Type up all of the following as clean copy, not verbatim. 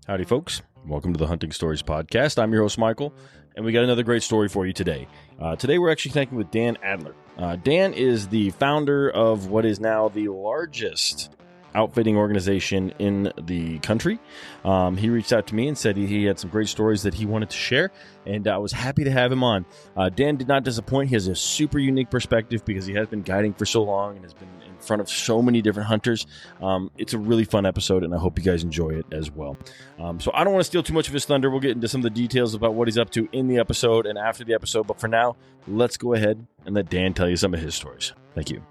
Howdy, folks. Welcome to the Hunting Stories Podcast. I'm your host, Michael, and we got another great story for you today. Today, we're actually connecting with Dan Adler. Dan is the founder of what is now the largest outfitting organization in the country. He reached out to me and said he had some great stories that he wanted to share, and I was happy to have him on. Dan did not disappoint. He has a super unique perspective because he has been guiding for so long and has been in front of so many different hunters. It's a really fun episode, and I hope you guys enjoy it as well. So I don't want to steal too much of his thunder. We'll get into some of the details about what he's up to in the episode and after the episode, but for now, let's go ahead and let Dan tell you some of his stories. Thank you.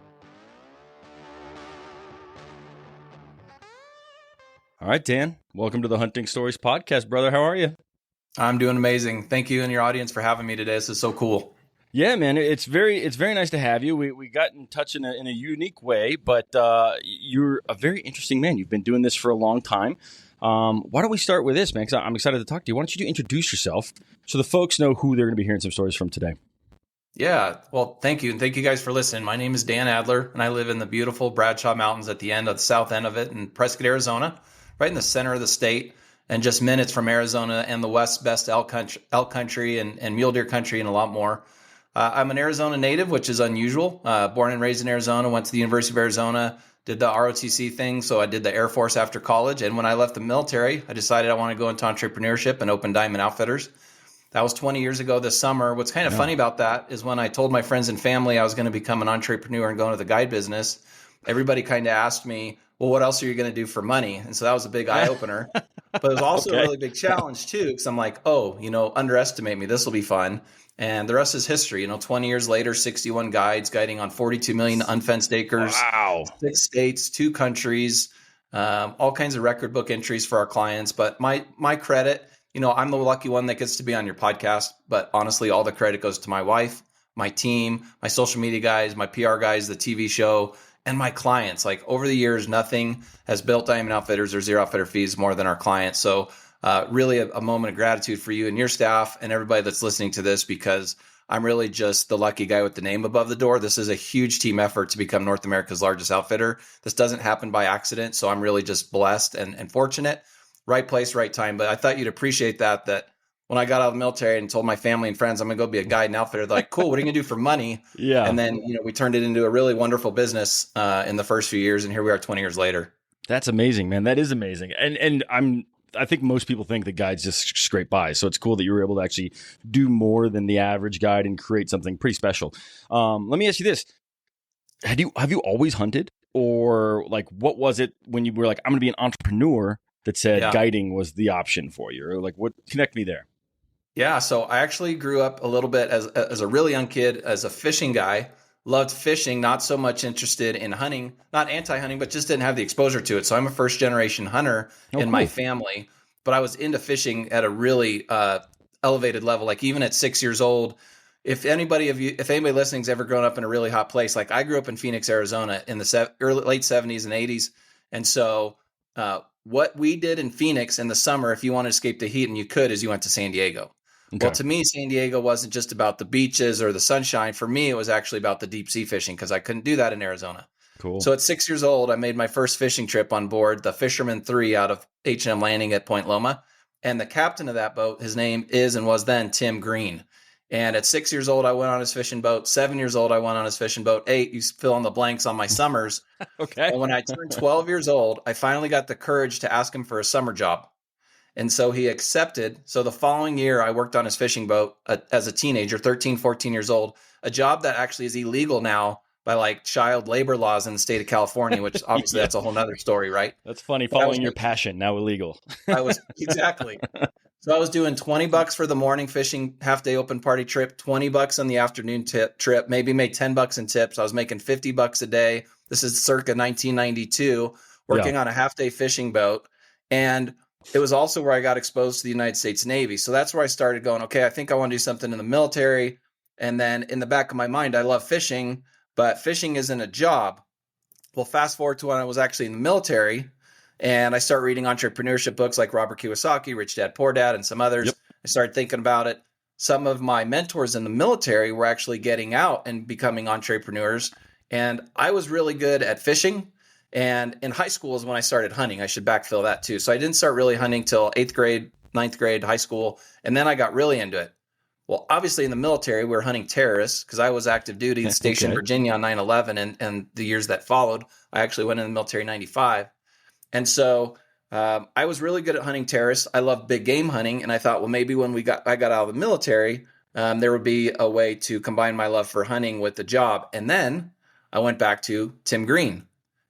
All right, Dan, welcome to the Hunting Stories Podcast, brother. How are you? I'm doing amazing. Thank you and your audience for having me today. This is so cool. Yeah, man, it's very nice to have you. We got in touch in a unique way, but you're a very interesting man. You've been doing this for a long time. Why don't we start with this, man? Because I'm excited to talk to you. Why don't you introduce yourself so the folks know who they're going to be hearing some stories from today? Yeah, well, thank you. And thank you guys for listening. My name is Dan Adler, and I live in the beautiful Bradshaw Mountains at the end of the south end of it in Prescott, Arizona, right in the center of the state, and just minutes from Arizona and the West's best elk country and mule deer country and a lot more. I'm an Arizona native, which is unusual. Born and raised in Arizona, went to the University of Arizona, did the ROTC thing. So I did the Air Force after college. And when I left the military, I decided I want to go into entrepreneurship and open Diamond Outfitters. That was 20 years ago this summer. What's kind of funny about that is when I told my friends and family I was going to become an entrepreneur and go into the guide business, everybody kind of asked me, well, what else are you going to do for money? And so that was a big eye opener. But it was also a really big challenge too, because I'm like, underestimate me. This will be fun. And the rest is history. 20 years later, 61 guides guiding on 42 million unfenced acres, Wow. 6 states, 2 countries, all kinds of record book entries for our clients. But my credit, I'm the lucky one that gets to be on your podcast. But honestly, all the credit goes to my wife, my team, my social media guys, my PR guys, the TV show, and my clients. Like over the years, nothing has built Diamond Outfitters or Zero Outfitter Fees more than our clients. So really a moment of gratitude for you and your staff and everybody that's listening to this, because I'm really just the lucky guy with the name above the door. This is a huge team effort to become North America's largest outfitter. This doesn't happen by accident. So I'm really just blessed and fortunate. Right place, right time. But I thought you'd appreciate that when I got out of the military and told my family and friends I'm going to go be a guide and outfitter, they're like, cool, what are you going to do for money? Yeah. And then, we turned it into a really wonderful business in the first few years. And here we are 20 years later. That's amazing, man. That is amazing. And I think most people think the guides just scrape by. So it's cool that you were able to actually do more than the average guide and create something pretty special. Let me ask you this. Have you always hunted? Or like, what was it when you were like, I'm going to be an entrepreneur, that said guiding was the option for you? Or like, what, connect me there. Yeah. So I actually grew up a little bit as a really young kid, as a fishing guy, loved fishing, not so much interested in hunting, not anti-hunting, but just didn't have the exposure to it. So I'm a first generation hunter in my family, but I was into fishing at a really elevated level. Like even at 6 years old, if anybody listening's ever grown up in a really hot place, like I grew up in Phoenix, Arizona in the late 70s and 80s. And so what we did in Phoenix in the summer, if you want to escape the heat and you could, is you went to San Diego. Okay. Well, to me, San Diego wasn't just about the beaches or the sunshine. For me, it was actually about the deep sea fishing because I couldn't do that in Arizona. Cool. So at 6 years old, I made my first fishing trip on board the Fisherman 3 out of H&M Landing at Point Loma. And the captain of that boat, his name is and was then Tim Green. And at 6 years old, I went on his fishing boat. 7 years old, I went on his fishing boat. 8, you fill in the blanks on my summers. Okay. And when I turned 12 years old, I finally got the courage to ask him for a summer job. And so he accepted. So the following year, I worked on his fishing boat as a teenager, 13, 14 years old, a job that actually is illegal now by like child labor laws in the state of California, which obviously that's a whole nother story, right? That's funny. Following your passion, now illegal. Exactly. So I was doing $20 for the morning fishing half-day open party trip, $20 on the afternoon trip, maybe made $10 in tips. I was making $50 a day. This is circa 1992, working on a half-day fishing boat. And it was also where I got exposed to the United States Navy. So that's where I started going, okay, I think I want to do something in the military. And then in the back of my mind, I love fishing, but fishing isn't a job. Well, fast forward to when I was actually in the military, and I start reading entrepreneurship books like Robert Kiyosaki, Rich Dad, Poor Dad, and some others. Yep. I started thinking about it. Some of my mentors in the military were actually getting out and becoming entrepreneurs. And I was really good at fishing And in high school is when I started hunting. I should backfill that too. So I didn't start really hunting till 8th grade, 9th grade, high school. And then I got really into it. Well, obviously in the military, we were hunting terrorists because I was active duty stationed in Virginia on 9/11 and the years that followed. I actually went in the military in 95. And so I was really good at hunting terrorists. I loved big game hunting. And I thought, well, maybe when I got out of the military, there would be a way to combine my love for hunting with the job. And then I went back to Tim Green,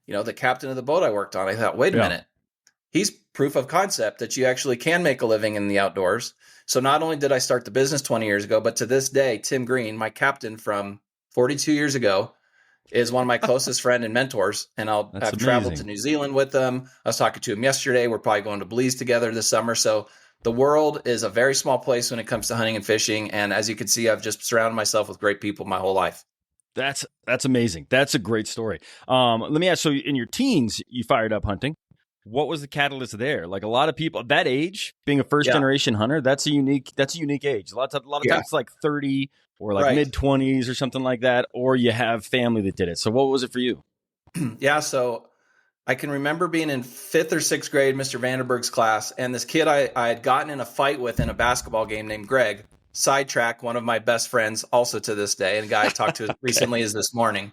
the captain of the boat I worked on. I thought, wait a minute. He's proof of concept that you actually can make a living in the outdoors. So not only did I start the business 20 years ago, but to this day, Tim Green, my captain from 42 years ago, is one of my closest friends and mentors. And I've traveled to New Zealand with him. I was talking to him yesterday. We're probably going to Belize together this summer. So the world is a very small place when it comes to hunting and fishing. And as you can see, I've just surrounded myself with great people my whole life. That's amazing. That's a great story. Let me ask, so in your teens, you fired up hunting. What was the catalyst there? Like a lot of people at that age, being a first generation hunter, that's a unique age. A lot of times it's like 30 or like mid 20s or something like that, or you have family that did it. So what was it for you? Yeah. So I can remember being in 5th or 6th grade, Mr. Vandenberg's class, and this kid I had gotten in a fight with in a basketball game named Greg, sidetrack, one of my best friends also to this day, and a guy I talked to recently is this morning.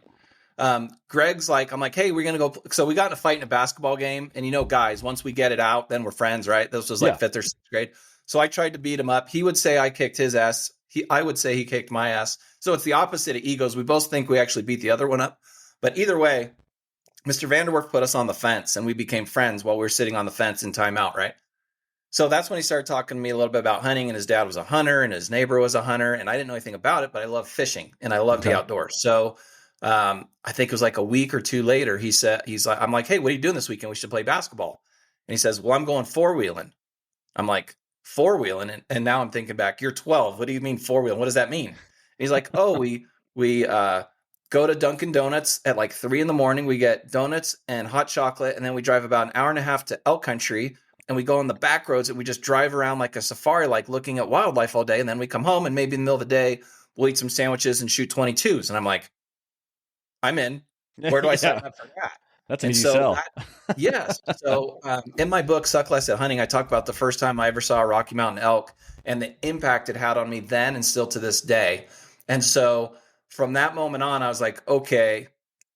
Greg's like, I'm like, hey, we're going to go. So we got in a fight in a basketball game. And guys, once we get it out, then we're friends, right? This was like 5th or 6th grade. So I tried to beat him up. He would say I kicked his ass. I would say he kicked my ass. So it's the opposite of egos. We both think we actually beat the other one up. But either way, Mr. Vanderwerf put us on the fence and we became friends while we were sitting on the fence in timeout, right? So that's when he started talking to me a little bit about hunting, and his dad was a hunter and his neighbor was a hunter. And I didn't know anything about it, but I love fishing and I love the outdoors. So I think it was like a week or two later, I'm like, hey, what are you doing this weekend? We should play basketball. And he says, well, I'm going four-wheeling. I'm like, four-wheeling? And now I'm thinking back, you're 12. What do you mean four-wheeling? What does that mean? And he's like, oh, we go to Dunkin' Donuts at like 3 a.m. We get donuts and hot chocolate. And then we drive about an hour and a half to elk country. And we go on the back roads and we just drive around like a safari, like looking at wildlife all day. And then we come home and maybe in the middle of the day, we'll eat some sandwiches and shoot 22s. And I'm like, I'm in. Where do I sign up for that? That's an easy sell. Yes. So in my book, Suck Less at Hunting, I talk about the first time I ever saw a Rocky Mountain elk and the impact it had on me then and still to this day. And so from that moment on, I was like, okay,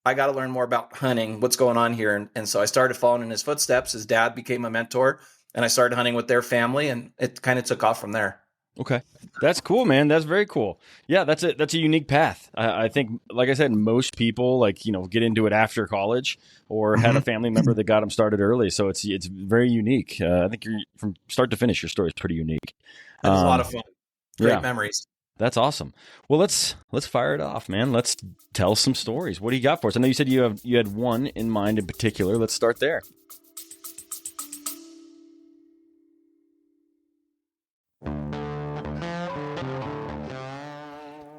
I got to learn more about hunting. What's going on here? And so I started following in his footsteps. His dad became a mentor and I started hunting with their family and it kind of took off from there. Okay. That's cool, man. That's very cool. Yeah, that's a unique path. I think, like I said, most people get into it after college or had a family member that got them started early. So it's very unique. I think from start to finish, your story is pretty unique. It was a lot of fun. Great memories. That's awesome. Well, let's fire it off, man. Let's tell some stories. What do you got for us? I know you said you had one in mind in particular. Let's start there.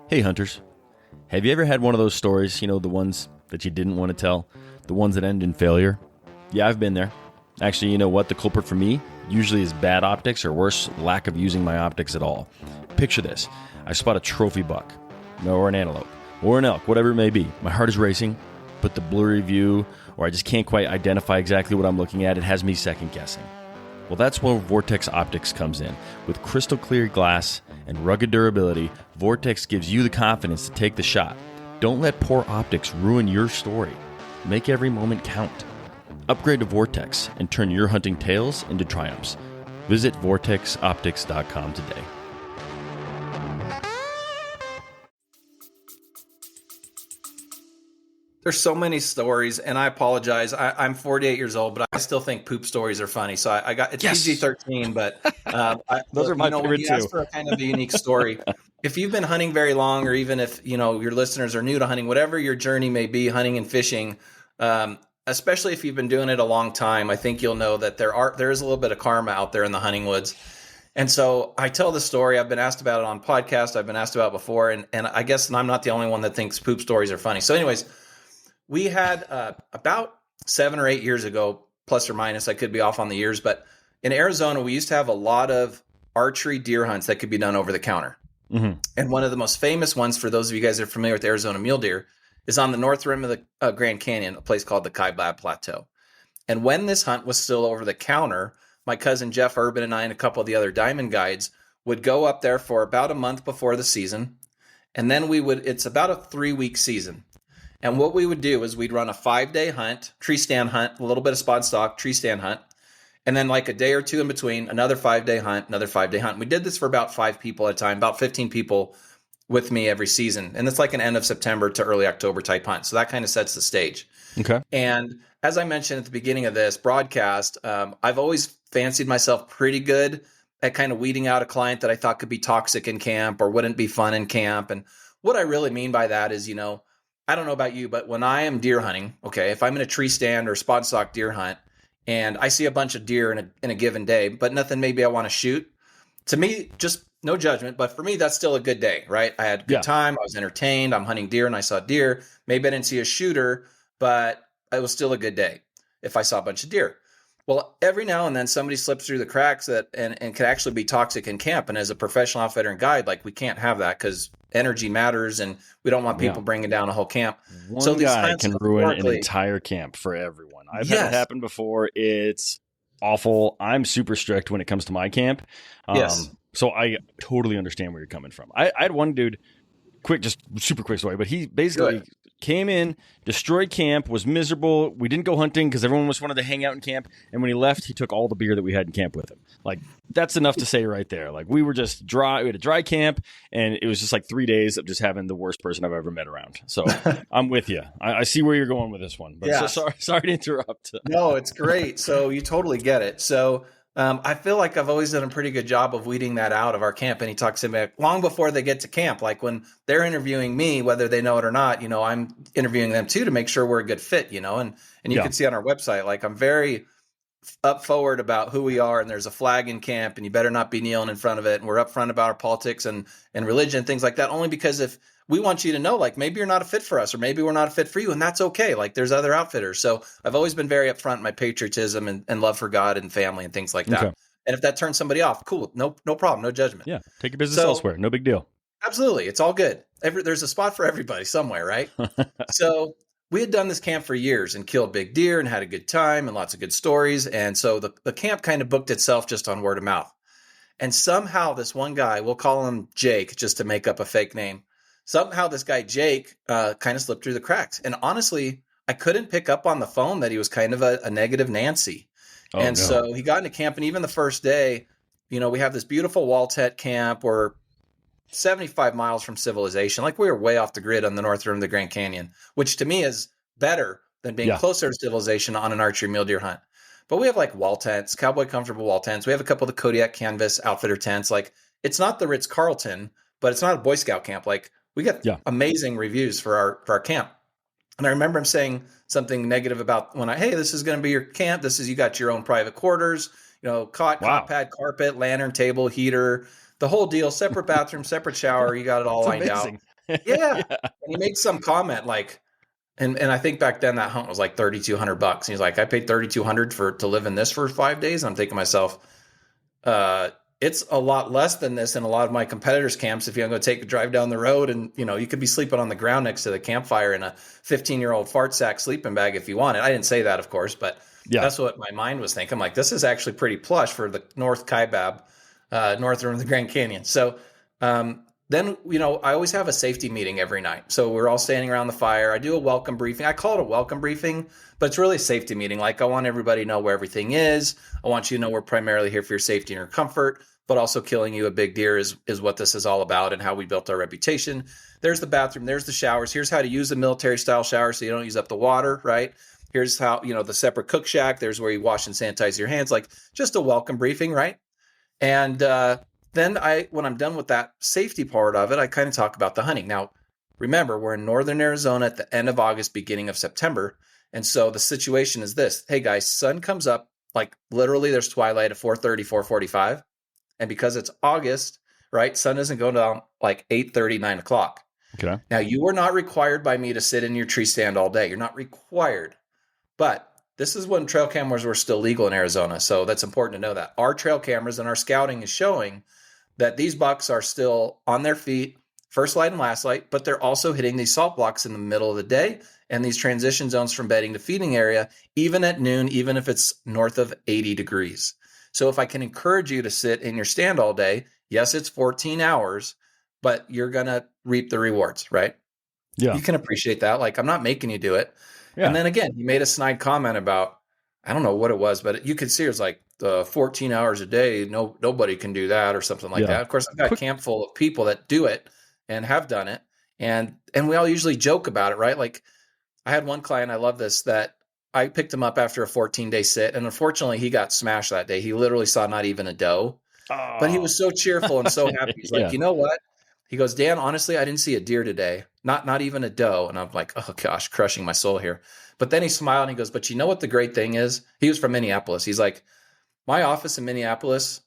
Hey, hunters. Have you ever had one of those stories, the ones that you didn't want to tell, the ones that end in failure? Yeah, I've been there. Actually, you know what? The culprit for me usually is bad optics or worse, lack of using my optics at all. Picture this. I spot a trophy buck, or an antelope, or an elk, whatever it may be. My heart is racing, but the blurry view, or I just can't quite identify exactly what I'm looking at, it has me second guessing. Well, that's where Vortex Optics comes in. With crystal clear glass and rugged durability, Vortex gives you the confidence to take the shot. Don't let poor optics ruin your story. Make every moment count. Upgrade to Vortex and turn your hunting tales into triumphs. Visit vortexoptics.com today. There's so many stories, and I apologize. I'm 48 years old, but I still think poop stories are funny. So I got it's PG-13, but those are my favorite too. Asked for a kind of a unique story. If you've been hunting very long, or even if your listeners are new to hunting, whatever your journey may be, hunting and fishing, especially if you've been doing it a long time, I think you'll know that there is a little bit of karma out there in the hunting woods. And so I tell the story. I've been asked about it on podcasts. I've been asked about it before, and I guess I'm not the only one that thinks poop stories are funny. So, anyways. We had about 7 or 8 years ago, plus or minus, I could be off on the years, but in Arizona, we used to have a lot of archery deer hunts that could be done over the counter. Mm-hmm. And one of the most famous ones, for those of you guys that are familiar with Arizona mule deer, is on the north rim of the Grand Canyon, a place called the Kaibab Plateau. And when this hunt was still over the counter, my cousin Jeff Urban and I and a couple of the other diamond guides would go up there for about a month before the season. And then it's about a 3-week season. And what we would do is we'd run a 5-day hunt, tree stand hunt, a little bit of spot stock, tree stand hunt. And then like a day or two in between, another 5-day hunt, another 5-day hunt. We did this for about 5 people at a time, about 15 people with me every season. And it's like an end of September to early October type hunt. So that kind of sets the stage. Okay. And as I mentioned at the beginning of this broadcast, I've always fancied myself pretty good at kind of weeding out a client that I thought could be toxic in camp or wouldn't be fun in camp. And what I really mean by that is, I don't know about you, but when I am deer hunting, okay, if I'm in a tree stand or spot stock deer hunt and I see a bunch of deer in a given day, but nothing maybe I want to shoot, to me, just no judgment, but for me, that's still a good day, right? I had a good time. I was entertained. I'm hunting deer and I saw deer. Maybe I didn't see a shooter, but it was still a good day if I saw a bunch of deer. Well, every now and then somebody slips through the cracks and can actually be toxic in camp. And as a professional outfitter and guide, like we can't have that because energy matters and we don't want people bringing down a whole camp. One guy can ruin an entire camp for everyone. I've had it happen before. It's awful. I'm super strict when it comes to my camp. So I totally understand where you're coming from. I had one dude, super quick story, but he basically came in, destroyed camp, was miserable. We didn't go hunting because everyone just wanted to hang out in camp. And when he left, he took all the beer that we had in camp with him. Like, that's enough to say right there. Like, we were just dry. We had a dry camp, and it was just like 3 days of just having the worst person I've ever met around. So I'm with you. I see where you're going with this one. But so sorry to interrupt. No, it's great. So you totally get it. So I feel like I've always done a pretty good job of weeding that out of our camp. And he talks to me long before they get to camp. Like when they're interviewing me, whether they know it or not, I'm interviewing them too to make sure we're a good fit, and you can see on our website, like I'm very up forward about who we are and there's a flag in camp and you better not be kneeling in front of it. And we're upfront about our politics and religion, things like that, only because if we want you to know, like maybe you're not a fit for us or maybe we're not a fit for you. And that's okay. Like there's other outfitters. So I've always been very upfront in my patriotism and love for God and family and things like that. Okay. And if that turns somebody off, cool. No problem. No judgment. Yeah. Take your business elsewhere. No big deal. Absolutely. It's all good. There's a spot for everybody somewhere, right? So we had done this camp for years and killed big deer and had a good time and lots of good stories. And so the camp kind of booked itself just on word of mouth. And somehow this one guy, we'll call him Jake just to make up a fake name. Somehow this guy, Jake, kind of slipped through the cracks. And honestly, I couldn't pick up on the phone that he was kind of a negative Nancy. So he got into camp. And even the first day, we have this beautiful wall tent camp. We're 75 miles from civilization. Like we were way off the grid on the north rim of the Grand Canyon, which to me is better than being closer to civilization on an archery mule deer hunt. But we have like wall tents, cowboy comfortable wall tents. We have a couple of the Kodiak canvas outfitter tents. Like it's not the Ritz-Carlton, but it's not a Boy Scout camp. Like we get amazing reviews for our camp. And I remember him saying something negative about hey, this is going to be your camp. You got your own private quarters, cot pad, carpet, lantern, table, heater, the whole deal, separate bathroom, separate shower. You got it all lined out. Yeah. And he made some comment like, and I think back then that hunt was like $3,200. And he's like, I paid $3,200 to live in this for 5 days. And I'm thinking to myself, it's a lot less than this in a lot of my competitors' camps. If you're going to take a drive down the road and, you could be sleeping on the ground next to the campfire in a 15-year-old fart sack sleeping bag if you want it. I didn't say that, of course, but that's what my mind was thinking. I'm like, this is actually pretty plush for the North Kaibab, north rim of the Grand Canyon. So then, I always have a safety meeting every night. So we're all standing around the fire. I do a welcome briefing. I call it a welcome briefing, but it's really a safety meeting. Like I want everybody to know where everything is. I want you to know we're primarily here for your safety and your comfort, but also killing you a big deer is what this is all about and how we built our reputation. There's the bathroom. There's the showers. Here's how to use a military style shower so you don't use up the water, right? Here's how, the separate cook shack. There's where you wash and sanitize your hands. Like just a welcome briefing, right? And then when I'm done with that safety part of it, I kind of talk about the hunting. Now, remember, we're in northern Arizona at the end of August, beginning of September. And so the situation is this. Hey, guys, sun comes up, like literally there's twilight at 4:30, 4:45. And because it's August, right, sun isn't going down like 8:30, 9 o'clock. Okay. Now, you are not required by me to sit in your tree stand all day. You're not required. But this is when trail cameras were still legal in Arizona. So that's important to know that. Our trail cameras and our scouting is showing that these bucks are still on their feet, first light and last light, but they're also hitting these salt blocks in the middle of the day and these transition zones from bedding to feeding area, even at noon, even if it's north of 80 degrees. So if I can encourage you to sit in your stand all day, yes, it's 14 hours, but you're going to reap the rewards, right? Yeah. You can appreciate that. Like, I'm not making you do it. Yeah. And then again, he made a snide comment about, I don't know what it was, but you could see it was like 14 hours a day. Nobody can do that or something like that. Of course, I've got a camp full of people that do it and have done it. And we all usually joke about it, right? Like, I had one client, I love this, that I picked him up after a 14-day sit. And unfortunately, he got smashed that day. He literally saw not even a doe. Oh. But he was so cheerful and so happy. He's like, you know what? He goes, Dan, honestly, I didn't see a deer today. Not even a doe. And I'm like, oh gosh, crushing my soul here. But then he smiled and he goes, but you know what the great thing is? He was from Minneapolis. He's like, my office in Minneapolis,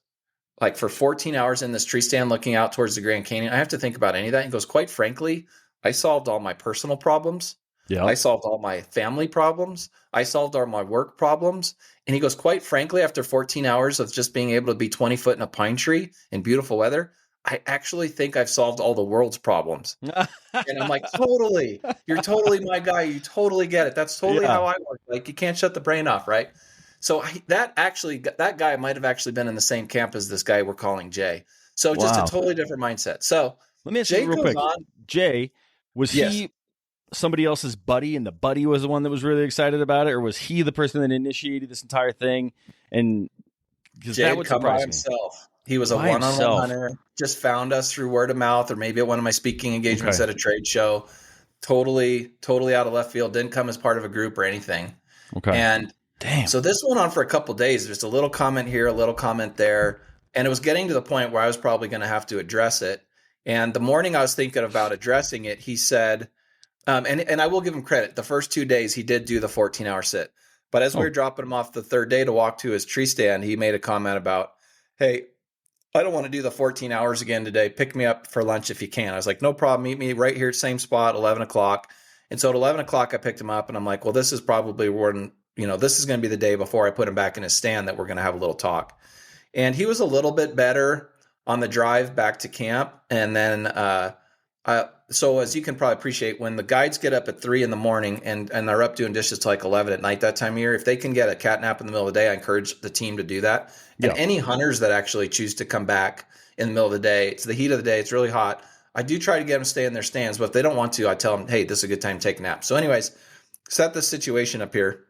like for 14 hours in this tree stand looking out towards the Grand Canyon, I have to think about any of that. He goes, quite frankly, I solved all my personal problems. Yeah. I solved all my family problems. I solved all my work problems. And he goes, quite frankly, after 14 hours of just being able to be 20 foot in a pine tree in beautiful weather, I actually think I've solved all the world's problems. And I'm like, totally. You're totally my guy. You totally get it. That's totally how I work. Like, you can't shut the brain off, right? So that guy might have actually been in the same camp as this guy we're calling Jay. So just a totally different mindset. So let me ask you real quick. Jay, was he somebody else's buddy, and the buddy was the one that was really excited about it, or was he the person that initiated this entire thing? And Jay that would come by himself. He was a one-on-one hunter, just found us through word of mouth, or maybe at one of my speaking engagements at a trade show. Totally out of left field. Didn't come as part of a group or anything. Okay. And so this went on for a couple of days. There's a little comment here, a little comment there. And it was getting to the point where I was probably going to have to address it. And the morning I was thinking about addressing it, he said, and I will give him credit. The first 2 days he did do the 14-hour sit. But as we were dropping him off the third day to walk to his tree stand, he made a comment about, hey, I don't want to do the 14 hours again today. Pick me up for lunch if you can. I was like, no problem. Meet me right here, same spot, 11 o'clock. And so at 11 o'clock, I picked him up and I'm like, well, this is probably when, this is going to be the day before I put him back in his stand that we're going to have a little talk. And he was a little bit better on the drive back to camp. And then, so as you can probably appreciate, when the guides get up at 3 a.m. and they're up doing dishes till like 11 at night that time of year, if they can get a cat nap in the middle of the day, I encourage the team to do that. And any hunters that actually choose to come back in the middle of the day, it's the heat of the day, it's really hot. I do try to get them to stay in their stands, but if they don't want to, I tell them, hey, this is a good time to take a nap. So anyways, set this situation up here.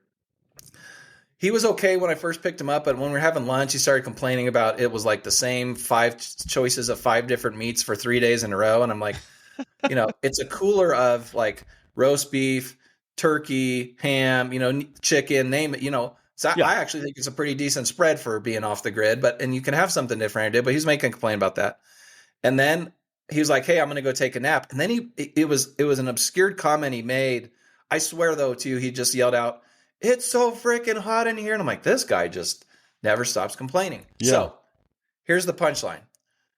He was okay when I first picked him up, but when we were having lunch, he started complaining about it was like the same 5 choices of 5 different meats for 3 days in a row. And I'm like, it's a cooler of like roast beef, turkey, ham, chicken, name it, So I actually think it's a pretty decent spread for being off the grid, and you can have something different. I did, but he's making a complaint about that. And then he was like, hey, I'm going to go take a nap. And then it was an obscured comment he made. I swear though, too, he just yelled out, it's so freaking hot in here. And I'm like, this guy just never stops complaining. Yeah. So here's the punchline.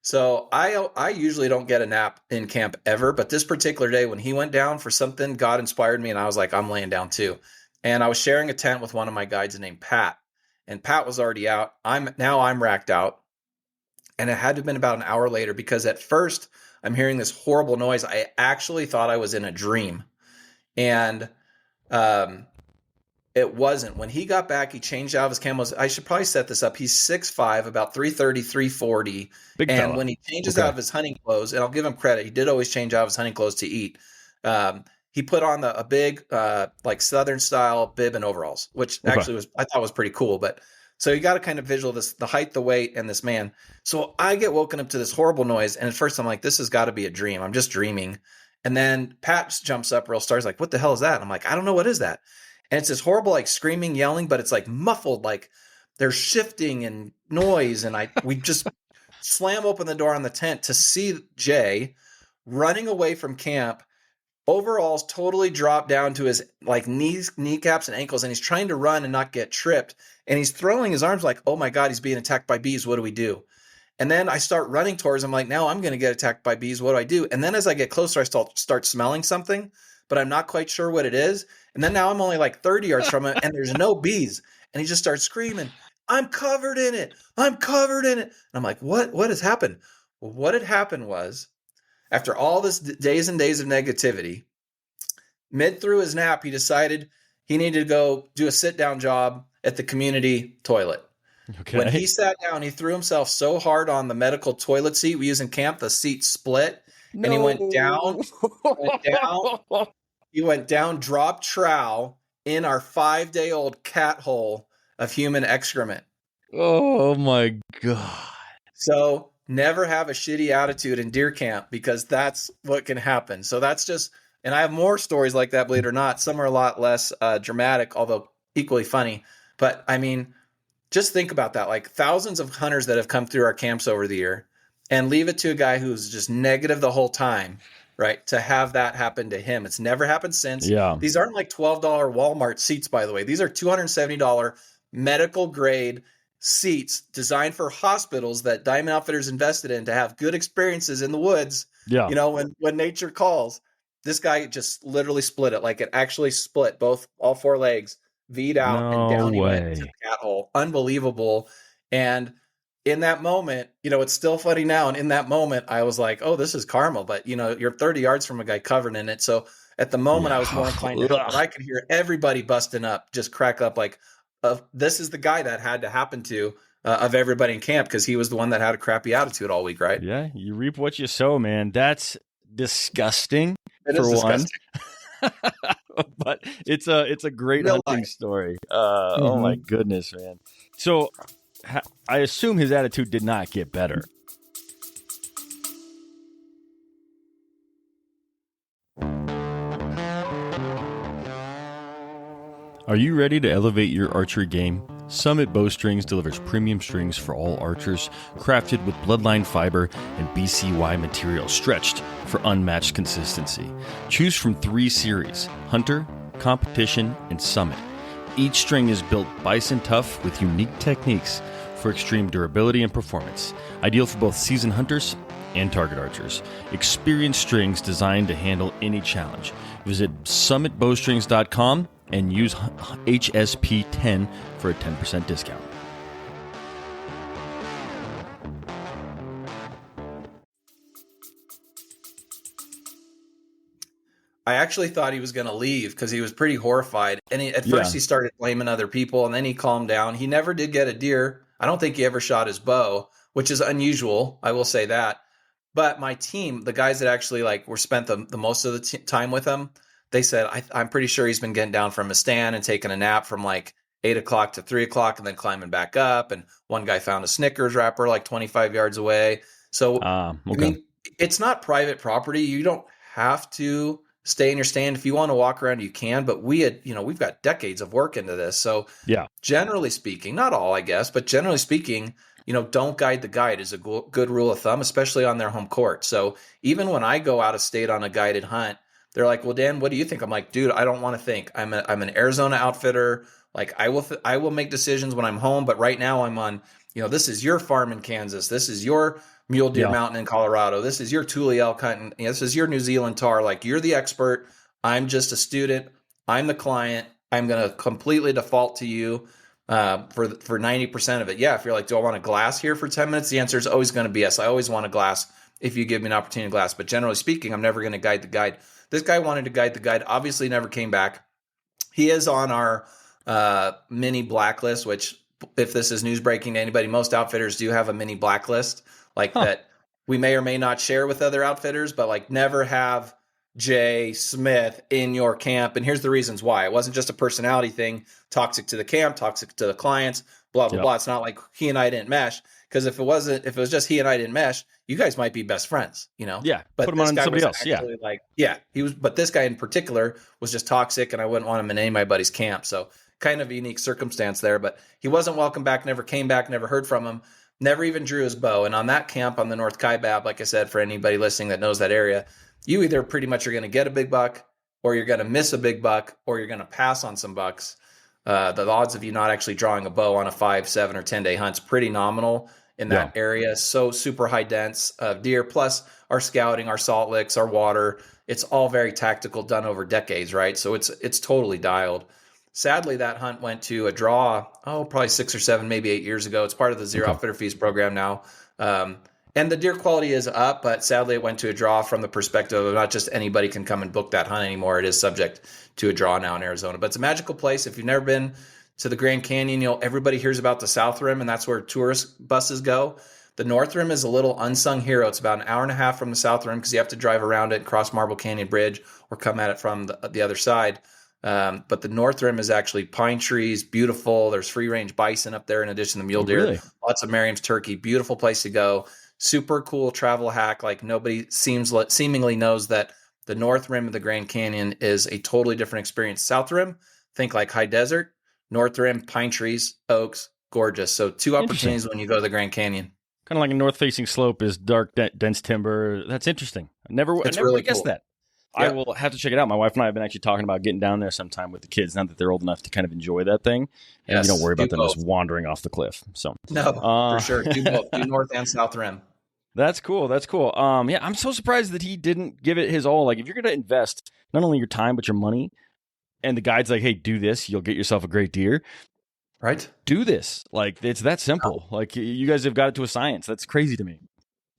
So I usually don't get a nap in camp ever, but this particular day when he went down for something, God inspired me and I was like, I'm laying down too. And I was sharing a tent with one of my guides named Pat, and Pat was already out. I'm racked out, and it had to have been about an hour later because at first I'm hearing this horrible noise. I actually thought I was in a dream, and it wasn't. When he got back, he changed out of his camos. I should probably set this up. He's 6'5", about 330, 340. Big fella. And when he changes out of his hunting clothes, and I'll give him credit, he did always change out of his hunting clothes to eat. He put on a big, like Southern style bib and overalls, which actually I thought was pretty cool. But so you got to kind of visual this, the height, the weight, and this man. So I get woken up to this horrible noise. And at first I'm like, this has got to be a dream. I'm just dreaming. And then Pat jumps up real stars like, what the hell is that? And I'm like, I don't know. What is that? And it's this horrible, like screaming, yelling, but it's like muffled, like there's shifting and noise. And we just slam open the door on the tent to see Jay running away from camp. Overalls totally dropped down to his like kneecaps and ankles, and he's trying to run and not get tripped. And he's throwing his arms like, oh my God, he's being attacked by bees. What do we do? And then I start running towards him like, now I'm going to get attacked by bees. What do I do? And then as I get closer, I start smelling something, but I'm not quite sure what it is. And then now I'm only like 30 yards from him and there's no bees. And he just starts screaming, I'm covered in it. I'm covered in it. And I'm like, what has happened? Well, what had happened was After all this days and days of negativity, mid through his nap, he decided he needed to go do a sit down job at the community toilet. Okay. When he sat down, he threw himself so hard on the medical toilet seat we use in camp, the seat split, and he went down, he went down, drop trow in our 5-day-old cat hole of human excrement. Oh my God. So never have a shitty attitude in deer camp, because that's what can happen. So that's just, and I have more stories like that, believe it or not. Some are a lot less dramatic, although equally funny. But I mean, just think about that. Like thousands of hunters that have come through our camps over the year, and leave it to a guy who's just negative the whole time, right? To have that happen to him. It's never happened since. Yeah. These aren't like $12 Walmart seats, by the way. These are $270 medical grade seats designed for hospitals that Diamond Outfitters invested in to have good experiences in the woods. Yeah. You know, when nature calls. This guy just literally split it. Like it actually split all 4 legs, V'd out, and down he went into the cat hole. Unbelievable. And in that moment, you know, it's still funny now. And in that moment, I was like, oh, this is karma. But, you know, you're 30 yards from a guy covered in it. So at the moment, I was more inclined to help. But I could hear everybody busting up, just crack up like, this is the guy that had to happen to of everybody in camp, because he was the one that had a crappy attitude all week, right? Yeah, you reap what you sow, man. That's disgusting. It is disgusting. But it's a great Real hunting life story. Oh my goodness, man. So I assume his attitude did not get better. Are you ready to elevate your archery game? Summit Bowstrings delivers premium strings for all archers, crafted with bloodline fiber and BCY material stretched for unmatched consistency. Choose from 3 series: Hunter, Competition, and Summit. Each string is built bison tough with unique techniques for extreme durability and performance. Ideal for both seasoned hunters and target archers. Experienced strings designed to handle any challenge. Visit summitbowstrings.com and use HSP10 for a 10% discount. I actually thought he was going to leave because he was pretty horrified. And at first he started blaming other people, and then he calmed down. He never did get a deer. I don't think he ever shot his bow, which is unusual. I will say that. But my team, the guys that actually were spent the most of the time with him, they said, I'm pretty sure he's been getting down from his stand and taking a nap from 8 o'clock to 3 o'clock and then climbing back up. And one guy found a Snickers wrapper 25 yards away. So, okay. I mean, it's not private property. You don't have to stay in your stand. If you want to walk around, you can. But we've got decades of work into this. So generally speaking, not all, I guess, but generally speaking, don't guide the guide is a good rule of thumb, especially on their home court. So even when I go out of state on a guided hunt, they're like, well, Dan, what do you think? I'm like, dude, I don't want to think. I'm an Arizona outfitter. I will make decisions when I'm home. But right now I'm on, this is your farm in Kansas. This is your mule deer mountain in Colorado. This is your Thule elk hunting. This is your New Zealand tar. You're the expert. I'm just a student. I'm the client. I'm going to completely default to you for 90% of it. Yeah. If you're like, do I want a glass here for 10 minutes? The answer is always going to be yes. I always want a glass if you give me an opportunity to glass. But generally speaking, I'm never going to guide the guide. This guy wanted to guide the guide, obviously never came back. He is on our mini blacklist, which if this is news breaking to anybody, most outfitters do have a mini blacklist that we may or may not share with other outfitters, but never have Jay Smith in your camp. And here's the reasons why. It wasn't just a personality thing, toxic to the camp, toxic to the clients, blah, blah, blah. It's not like he and I didn't mesh. Because if it was just he and I didn't mesh, you guys might be best friends, Yeah. But put him on somebody else. He was, but this guy in particular was just toxic, and I wouldn't want him in anybody's camp. So kind of a unique circumstance there, but he wasn't welcome back, never came back, never heard from him, never even drew his bow. And on that camp on the North Kaibab, like I said, for anybody listening that knows that area, you either pretty much are going to get a big buck, or you're going to miss a big buck, or you're going to pass on some bucks. The odds of you not actually drawing a bow on a 5, 7, or 10-day hunt's pretty nominal in that area. So super high dense deer, plus our scouting, our salt licks, our water. It's all very tactical, done over decades, right? So it's totally dialed. Sadly, that hunt went to a draw, probably 6 or 7, maybe 8 years ago. It's part of the Zero Outfitter Fees program now. And the deer quality is up, but sadly it went to a draw from the perspective of not just anybody can come and book that hunt anymore. It is subject to a draw now in Arizona. But it's a magical place. If you've never been to the Grand Canyon, everybody hears about the South Rim, and that's where tourist buses go. The North Rim is a little unsung hero. It's about an hour and a half from the South Rim because you have to drive around it, cross Marble Canyon Bridge, or come at it from the other side. But the North Rim is actually pine trees, beautiful. There's free range bison up there in addition to mule deer. Really? Lots of Merriam's turkey. Beautiful place to go. Super cool travel hack. Like nobody seemingly knows that the North Rim of the Grand Canyon is a totally different experience. South Rim, think like high desert. North Rim, pine trees, oaks, gorgeous. So two opportunities when you go to the Grand Canyon. Kind of like a north-facing slope is dark, dense timber. That's interesting. I never would have guessed that. Yep. I will have to check it out. My wife and I have been actually talking about getting down there sometime with the kids, now that they're old enough to kind of enjoy that thing. And you don't worry about them just wandering off the cliff. So no, for sure. Do both. Do North and South Rim. That's cool. That's cool. Yeah, I'm so surprised that he didn't give it his all. Like, if you're going to invest not only your time, but your money, and the guide's like, hey, do this, you'll get yourself a great deer. Right. Do this. Like, it's that simple. Like, you guys have got it to a science. That's crazy to me.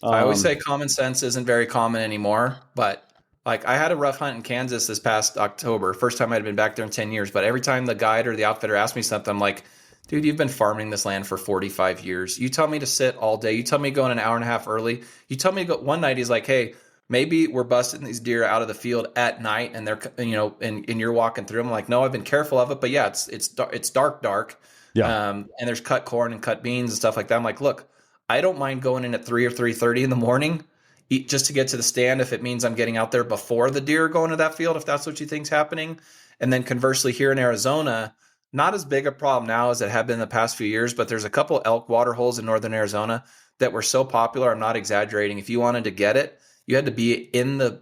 I always say common sense isn't very common anymore, but like I had a rough hunt in Kansas this past October. First time I'd been back there in 10 years. But every time the guide or the outfitter asked me something, I'm like, dude, you've been farming this land for 45 years. You tell me to sit all day. You tell me to go in an hour and a half early. You tell me to go one night. He's like, hey, maybe we're busting these deer out of the field at night and they're, and you're walking through them. I'm like, no, I've been careful of it. But yeah, it's dark. Yeah. And there's cut corn and cut beans and stuff like that. I'm like, look, I don't mind going in at 3 or 3:30 in the morning just to get to the stand if it means I'm getting out there before the deer go into that field, if that's what you think's happening. And then conversely, here in Arizona, not as big a problem now as it had been in the past few years, but there's a couple elk water holes in northern Arizona that were so popular. I'm not exaggerating. If you wanted to get it, you had to be in the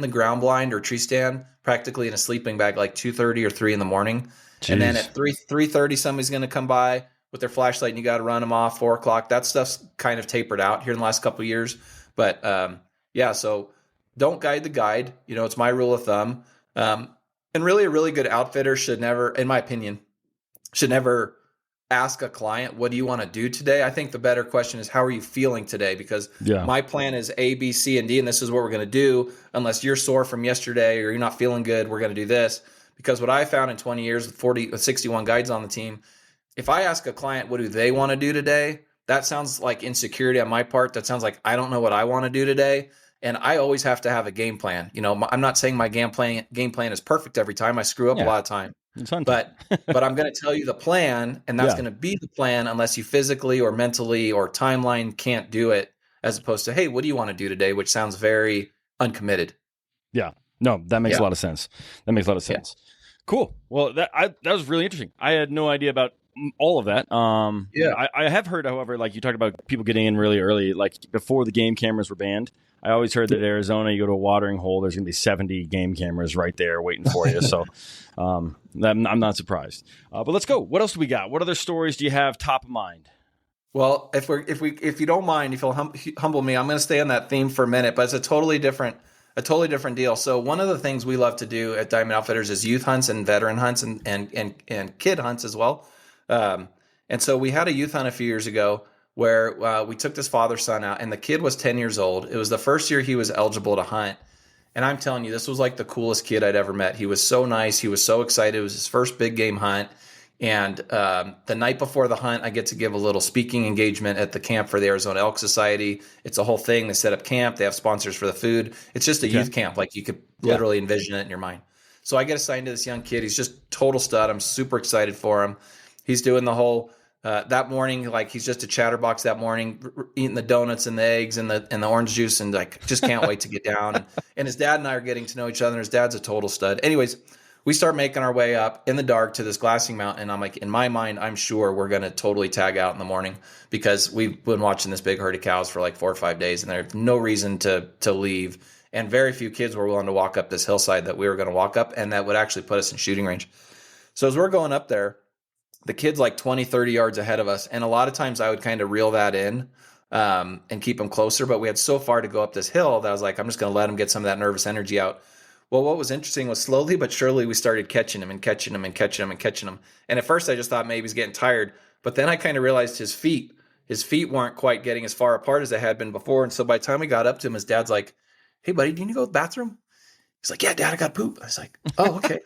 ground blind or tree stand, practically in a sleeping bag, like 2:30 or 3 in the morning. Jeez. And then at 3:30, somebody's going to come by with their flashlight and you got to run them off. 4:00. That stuff's kind of tapered out here in the last couple of years. But so don't guide the guide. It's my rule of thumb. And really, a really good outfitter should never, in my opinion, ask a client, what do you want to do today? I think the better question is, how are you feeling today? Because my plan is A, B, C, and D, and this is what we're going to do. Unless you're sore from yesterday or you're not feeling good, we're going to do this. Because what I found in 20 years with 61 guides on the team, if I ask a client, what do they want to do today? That sounds like insecurity on my part. That sounds like I don't know what I want to do today. And I always have to have a game plan. I'm not saying my game plan is perfect every time. I screw up a lot of time. But I'm going to tell you the plan, and that's going to be the plan unless you physically or mentally or timeline can't do it, as opposed to, hey, what do you want to do today? Which sounds very uncommitted. Yeah. No, that makes a lot of sense. Yeah. Cool. Well, that was really interesting. I had no idea about all of that. I have heard, however, like you talked about people getting in really early, like before the game cameras were banned. I always heard that Arizona, you go to a watering hole, there's going to be 70 game cameras right there waiting for you. So I'm not surprised. But let's go. What else do we got? What other stories do you have top of mind? Well, if you don't mind, if you'll humble me, I'm going to stay on that theme for a minute, but it's a totally different deal. So one of the things we love to do at Diamond Outfitters is youth hunts and veteran hunts and kid hunts as well. And so we had a youth hunt a few years ago where we took this father-son out, and the kid was 10 years old. It was the first year he was eligible to hunt. And I'm telling you, this was like the coolest kid I'd ever met. He was so nice. He was so excited. It was his first big game hunt. And the night before the hunt, I get to give a little speaking engagement at the camp for the Arizona Elk Society. It's a whole thing. They set up camp. They have sponsors for the food. It's just a youth camp. Like you could literally envision it in your mind. So I get assigned to this young kid. He's just total stud. I'm super excited for him. He's doing the whole that morning, like he's just a chatterbox that morning, eating the donuts and the eggs and the orange juice, and like just can't wait to get down. And his dad and I are getting to know each other. And his dad's a total stud. Anyways, we start making our way up in the dark to this glassing mountain. And I'm like, in my mind, I'm sure we're going to totally tag out in the morning because we've been watching this big herd of cows for like 4 or 5 days, and there's no reason to leave. And very few kids were willing to walk up this hillside that we were going to walk up, and that would actually put us in shooting range. So as we're going up there, the kid's like 20, 30 yards ahead of us. And a lot of times I would kind of reel that in and keep him closer. But we had so far to go up this hill that I was like, I'm just going to let him get some of that nervous energy out. Well, what was interesting was slowly but surely we started catching him. And at first I just thought maybe he's getting tired. But then I kind of realized his feet his feet weren't quite getting as far apart as they had been before. And so by the time we got up to him, his dad's like, "Hey, buddy, do you need to go to the bathroom?" He's like, "Yeah, Dad, I got poop." I was like, "Oh, okay."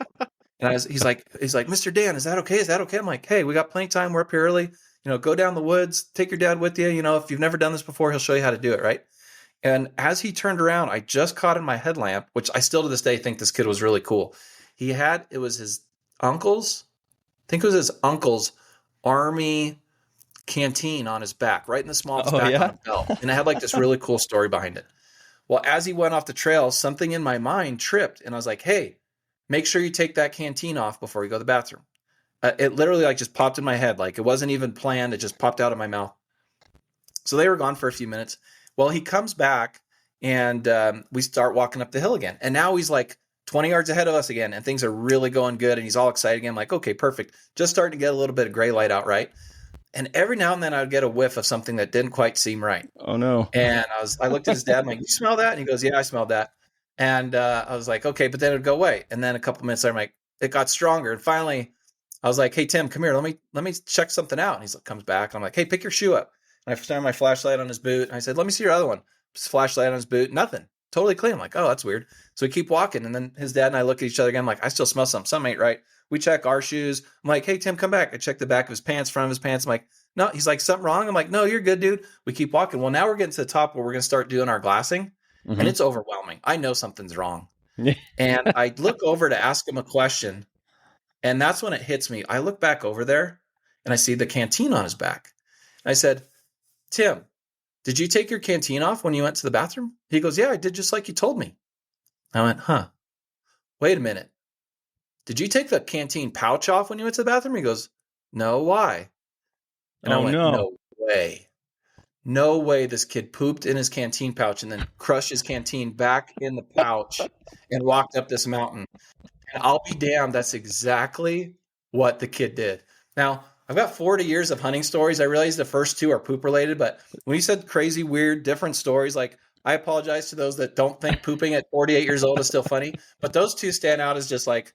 And he's like, "Mr. Dan, is that okay? Is that okay?" I'm like, "Hey, we got plenty of time. We're up here early. Go down the woods, take your dad with you. If you've never done this before, he'll show you how to do it, right?" And as he turned around, I just caught in my headlamp, which I still to this day think this kid was really cool. It was his uncle's, I think it was his uncle's army canteen on his back, right in the small of his back on a belt. And it had like this really cool story behind it. Well, as he went off the trail, something in my mind tripped. And I was like, "Hey, make sure you take that canteen off before you go to the bathroom." It literally like just popped in my head. Like it wasn't even planned. It just popped out of my mouth. So they were gone for a few minutes. Well, he comes back and we start walking up the hill again. And now he's like 20 yards ahead of us again. And things are really going good. And he's all excited again. I'm like, okay, perfect. Just starting to get a little bit of gray light out, right? And every now and then I would get a whiff of something that didn't quite seem right. Oh, no. And I looked at his dad. I'm like, "You smell that?" And he goes, "Yeah, I smelled that." And I was like, okay, but then it'd go away. And then a couple minutes later, I'm like, it got stronger. And finally, I was like, "Hey, Tim, come here. Let me check something out." And he comes back. And I'm like, "Hey, pick your shoe up." And I turned my flashlight on his boot. And I said, "Let me see your other one." Just flashlight on his boot. Nothing. Totally clean. I'm like, "Oh, that's weird." So we keep walking. And then his dad and I look at each other again. I'm like, "I still smell something. Something ain't right." We check our shoes. I'm like, "Hey, Tim, come back." I check the back of his pants, front of his pants. I'm like, "No." He's like, "Something wrong?" I'm like, "No, you're good, dude." We keep walking. Well, now we're getting to the top where we're going to start doing our glassing. Mm-hmm. And it's overwhelming. I know something's wrong. And I look over to ask him a question. And that's when it hits me. I look back over there and I see the canteen on his back. And I said, "Tim, did you take your canteen off when you went to the bathroom?" He goes, "Yeah, I did, just like you told me." I went, "Huh, wait a minute. Did you take the canteen pouch off when you went to the bathroom?" He goes, "No, why?" And I went, "No way. No way this kid pooped in his canteen pouch and then crushed his canteen back in the pouch and walked up this mountain." And I'll be damned, that's exactly what the kid did. Now, I've got 40 years of hunting stories. I realize the first two are poop related, but when you said crazy, weird, different stories, like I apologize to those that don't think pooping at 48 years old is still funny, but those two stand out as just like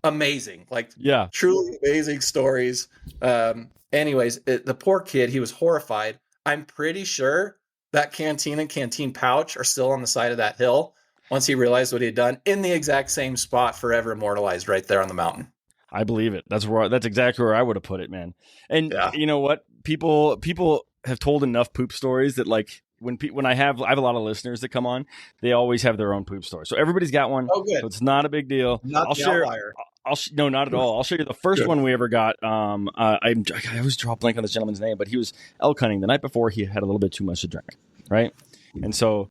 amazing, like truly amazing stories. Anyways, the poor kid, he was horrified. I'm pretty sure that canteen and canteen pouch are still on the side of that hill once he realized what he had done, in the exact same spot, forever immortalized right there on the mountain. I believe it. That's exactly where I would have put it, man. And you know what? People have told enough poop stories that like when I have a lot of listeners that come on, they always have their own poop story. So everybody's got one. Oh, good. So it's not a big deal. Not the outlier. No, not at all. I'll show you the first one we ever got. I always draw a blank on this gentleman's name, but he was elk hunting the night before. He had a little bit too much to drink, right? And so,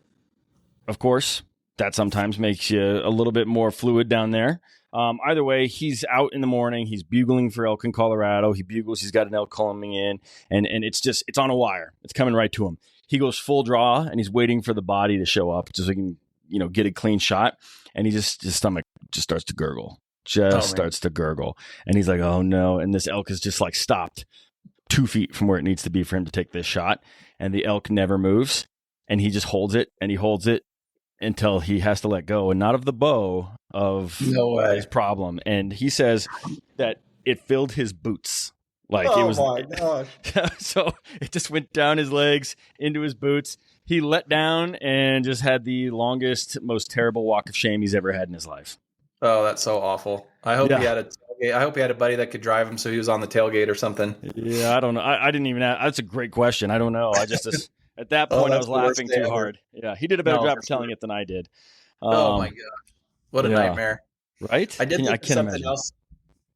of course, that sometimes makes you a little bit more fluid down there. Either way, he's out in the morning. He's bugling for elk in Colorado. He bugles. He's got an elk coming in, and it's on a wire. It's coming right to him. He goes full draw, and he's waiting for the body to show up just so he can, get a clean shot. And his stomach just starts to gurgle. Starts to gurgle. And he's like, "Oh no." And this elk is just like stopped 2 feet from where it needs to be for him to take this shot. And the elk never moves. And he just holds it, and he holds it until he has to let go, and not of the bow, of his problem. And he says that it filled his boots. Like it was, my gosh. So it just went down his legs into his boots. He let down and just had the longest, most terrible walk of shame he's ever had in his life. Oh, that's so awful. I hope he had a tailgate. I hope he had a buddy that could drive him so he was on the tailgate or something. Yeah, I don't know. I didn't even ask. That's a great question. I don't know. I just at that point I was laughing too hard. Yeah, he did a better job of telling it than I did. Oh my gosh. What a nightmare. Right? I did think of something else.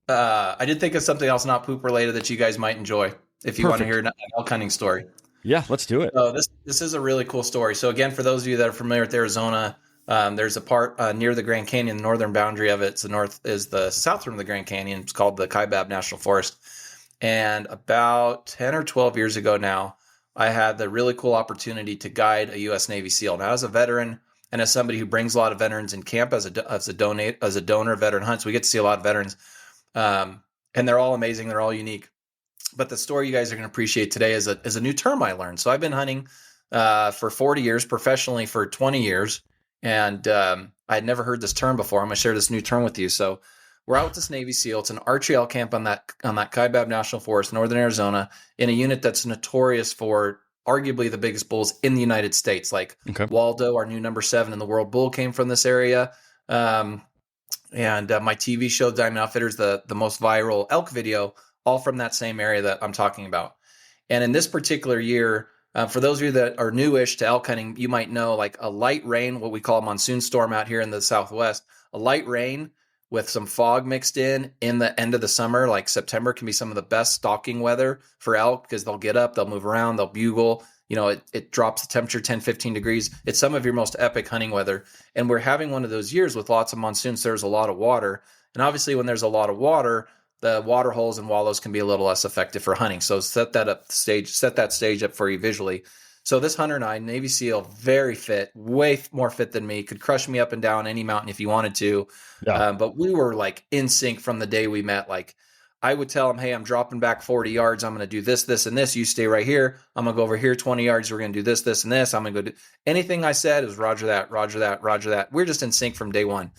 I did think of something else not poop related that you guys might enjoy if you want to hear an elk hunting story. Yeah, let's do it. So this is a really cool story. So again, for those of you that are familiar with Arizona, there's a part near the Grand Canyon, the northern boundary of it. It's the south rim of the Grand Canyon. It's called the Kaibab National Forest. And about 10 or 12 years ago now, I had the really cool opportunity to guide a U.S. Navy SEAL. Now, as a veteran and as somebody who brings a lot of veterans in camp as a donor of veteran hunts, we get to see a lot of veterans. And they're all amazing. They're all unique. But the story you guys are going to appreciate today is a new term I learned. So I've been hunting for 40 years, professionally for 20 years. And I had never heard this term before. I'm going to share this new term with you. So We're out with this Navy SEAL. It's an archery elk camp on that Kaibab National Forest, northern Arizona, in a unit that's notorious for arguably the biggest bulls in the United States. Like Waldo, our new number 7 in the world bull, came from this area. And my TV show, Diamond Outfitters, the most viral elk video, all from that same area that I'm talking about. And in this particular year, for those of you that are newish to elk hunting, you might know like a light rain, what we call a monsoon storm out here in the Southwest, a light rain with some fog mixed in the end of the summer, like September, can be some of the best stalking weather for elk because they'll get up, they'll move around, they'll bugle. You know, it drops the temperature 10, 15 degrees. It's some of your most epic hunting weather. And we're having one of those years with lots of monsoons. There's a lot of water. And obviously when there's a lot of water, the water holes and wallows can be a little less effective for hunting. So set that stage up for you visually. So this hunter and I, Navy SEAL, very fit, way more fit than me, could crush me up and down any mountain if he wanted to. Yeah. But we were like in sync from the day we met. Like I would tell him, hey, I'm dropping back 40 yards. I'm going to do this, this, and this. You stay right here. I'm going to go over here 20 yards. We're going to do this, this, and this. I'm going to go do anything I said is roger that, roger that, roger that. We're just in sync from day one.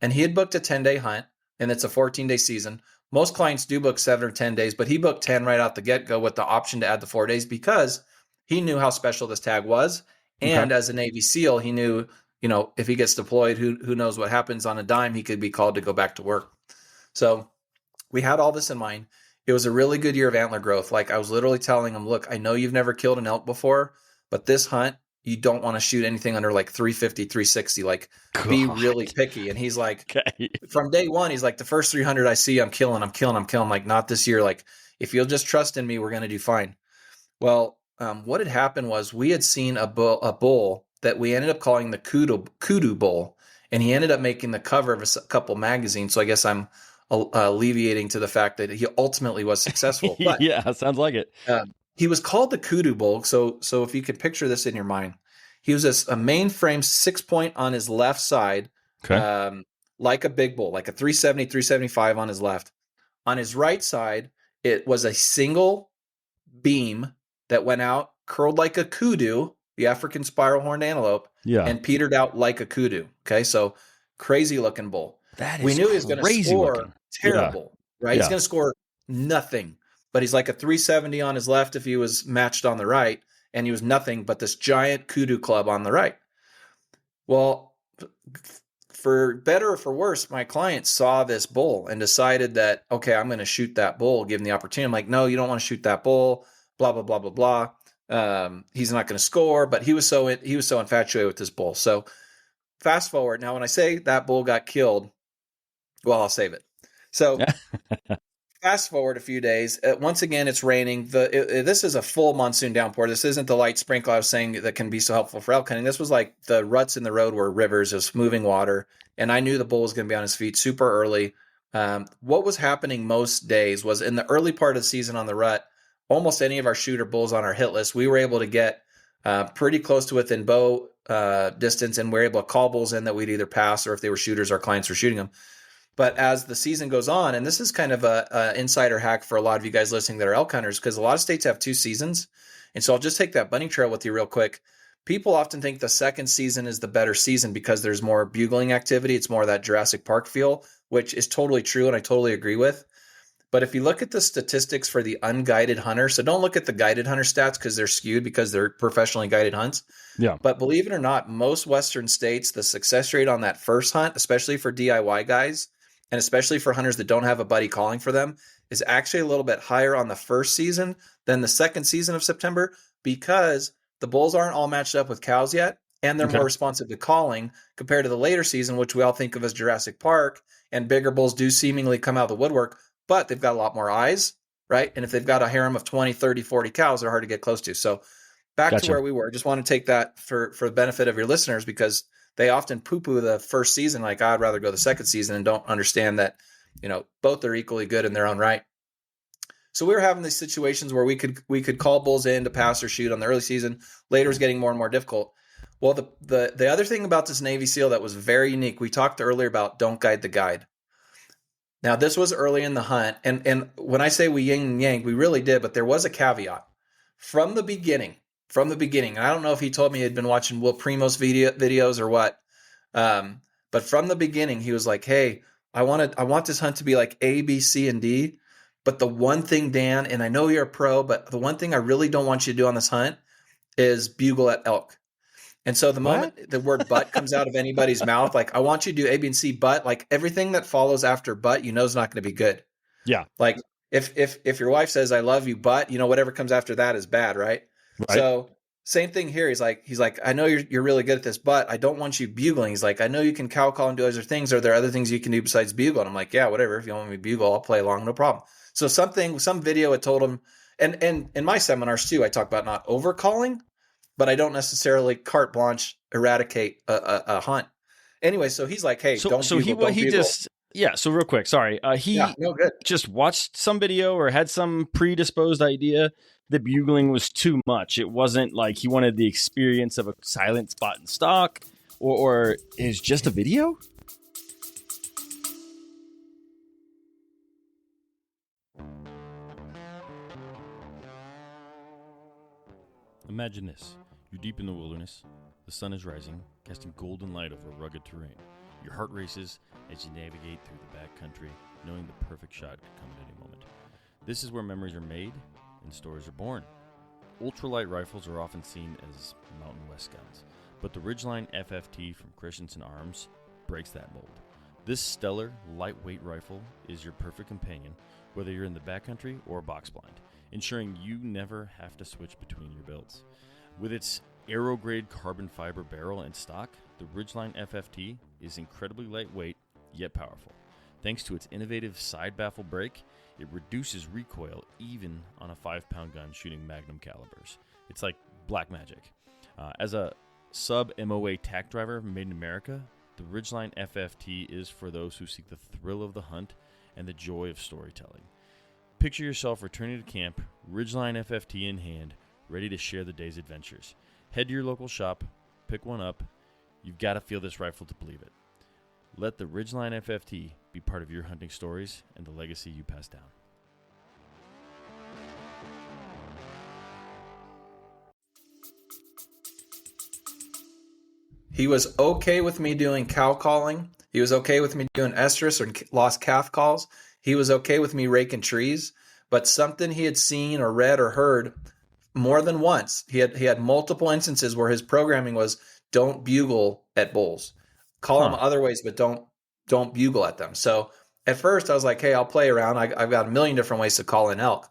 And he had booked a 10-day hunt, and it's a 14-day season. Most clients do book 7 or 10 days, but he booked 10 right out the get-go with the option to add the 4 days because he knew how special this tag was. And as a Navy SEAL, he knew, you know, if he gets deployed, who knows what happens on a dime, he could be called to go back to work. So we had all this in mind. It was a really good year of antler growth. Like I was literally telling him, look, I know you've never killed an elk before, but this hunt, you don't want to shoot anything under like 350, 360, like be really picky. And he's like, from day one, he's like, the first 300 I see, I'm killing. Like not this year. Like if you'll just trust in me, we're going to do fine. Well, what had happened was we had seen a bull that we ended up calling the kudu bull. And he ended up making the cover of a couple magazines. So I guess I'm alleviating to the fact that he ultimately was successful. But, yeah, sounds like it. He was called the kudu bull. So if you could picture this in your mind, he was a mainframe 6-point on his left side, like a big bull, like a 370, 375 on his left. On his right side, it was a single beam that went out, curled like a kudu, the African spiral horned antelope, and petered out like a kudu. Okay, so crazy looking bull. We knew he was going to score terrible, right? He's going to score nothing, but he's like a 370 on his left if he was matched on the right, and he was nothing but this giant kudu club on the right. Well, for better or for worse, my client saw this bull and decided that, okay, I'm going to shoot that bull, give him the opportunity. I'm like, no, you don't want to shoot that bull, blah, blah, blah, blah, blah. He's not going to score, but he was so infatuated with this bull. So fast forward. Now, when I say that bull got killed, well, I'll save it. So fast forward a few days. Once again, it's raining. This is a full monsoon downpour. This isn't the light sprinkle I was saying that can be so helpful for elk hunting. This was like the ruts in the road were rivers, just moving water. And I knew the bull was going to be on his feet super early. What was happening most days was in the early part of the season on the rut, almost any of our shooter bulls on our hit list, we were able to get pretty close to within bow distance, and we were able to call bulls in that we'd either pass, or if they were shooters, our clients were shooting them. But as the season goes on, and this is kind of a insider hack for a lot of you guys listening that are elk hunters, because a lot of states have 2 seasons. And so I'll just take that bunny trail with you real quick. People often think the second season is the better season because there's more bugling activity. It's more of that Jurassic Park feel, which is totally true, and I totally agree with. But if you look at the statistics for the unguided hunter, so don't look at the guided hunter stats because they're skewed because they're professionally guided hunts. Yeah. But believe it or not, most Western states, the success rate on that first hunt, especially for DIY guys, and especially for hunters that don't have a buddy calling for them, is actually a little bit higher on the first season than the second season of September because the bulls aren't all matched up with cows yet, and they're more responsive to calling compared to the later season, which we all think of as Jurassic Park, and bigger bulls do seemingly come out of the woodwork, but they've got a lot more eyes, right? And if they've got a harem of 20, 30, 40 cows, they're hard to get close to. So back to where we were. Just want to take that for the benefit of your listeners because they often poo-poo the first season, like I'd rather go the second season, and don't understand that, you know, both are equally good in their own right. So we were having these situations where we could call bulls in to pass or shoot on the early season. Later is getting more and more difficult. Well, the other thing about this Navy SEAL that was very unique, we talked earlier about don't guide the guide. Now, this was early in the hunt, and when I say we yin and yang, we really did, but there was a caveat. From the beginning, and I don't know if he told me he had been watching Will Primo's videos or what, but from the beginning, he was like, hey, I want this hunt to be like A, B, C, and D. But the one thing, Dan, and I know you're a pro, but the one thing I really don't want you to do on this hunt is bugle at elk. And so the What? moment the word but comes out of anybody's mouth, like, I want you to do A, B, and C, but like everything that follows after but, you know, is not going to be good. Yeah. Like if your wife says, I love you, but, you know, whatever comes after that is bad. Right. Right. So same thing here. He's like, I know you're really good at this, but I don't want you bugling. He's like, I know you can cow call and do other things. Are there other things you can do besides bugle? And I'm like, yeah, whatever. If you want me to bugle, I'll play along. No problem. So some video had told him, and in my seminars too, I talk about not over calling, but I don't necessarily carte blanche eradicate a hunt. Anyway, so he's like, hey, don't bugle. So real quick, sorry. No, good. Just watched some video or had some predisposed idea that bugling was too much. It wasn't like he wanted the experience of a silent spot in stock, or is just a video? Imagine this. You're deep in the wilderness. The sun is rising, casting golden light over rugged terrain. Your heart races as you navigate through the backcountry, knowing the perfect shot could come at any moment. This is where memories are made and stories are born. Ultralight rifles are often seen as Mountain West guns, but the Ridgeline FFT from Christensen Arms breaks that mold. This stellar, lightweight rifle is your perfect companion, whether you're in the backcountry or box blind, ensuring you never have to switch between your builds. With its aero-grade carbon fiber barrel and stock, the Ridgeline FFT is incredibly lightweight, yet powerful. Thanks to its innovative side baffle brake, it reduces recoil even on a 5-pound gun shooting magnum calibers. It's like black magic. As a sub-MOA tack driver made in America, the Ridgeline FFT is for those who seek the thrill of the hunt and the joy of storytelling. Picture yourself returning to camp, Ridgeline FFT in hand, ready to share the day's adventures. Head to your local shop, pick one up. You've got to feel this rifle to believe it. Let the Ridgeline FFT be part of your hunting stories and the legacy you pass down. He was okay with me doing cow calling. He was okay with me doing estrus or lost calf calls. He was okay with me raking trees. But something he had seen or read or heard more than once, he had multiple instances where his programming was, don't bugle at bulls. Call them other ways, but don't bugle at them. So at first I was like, hey, I'll play around. I've got a million different ways to call in elk.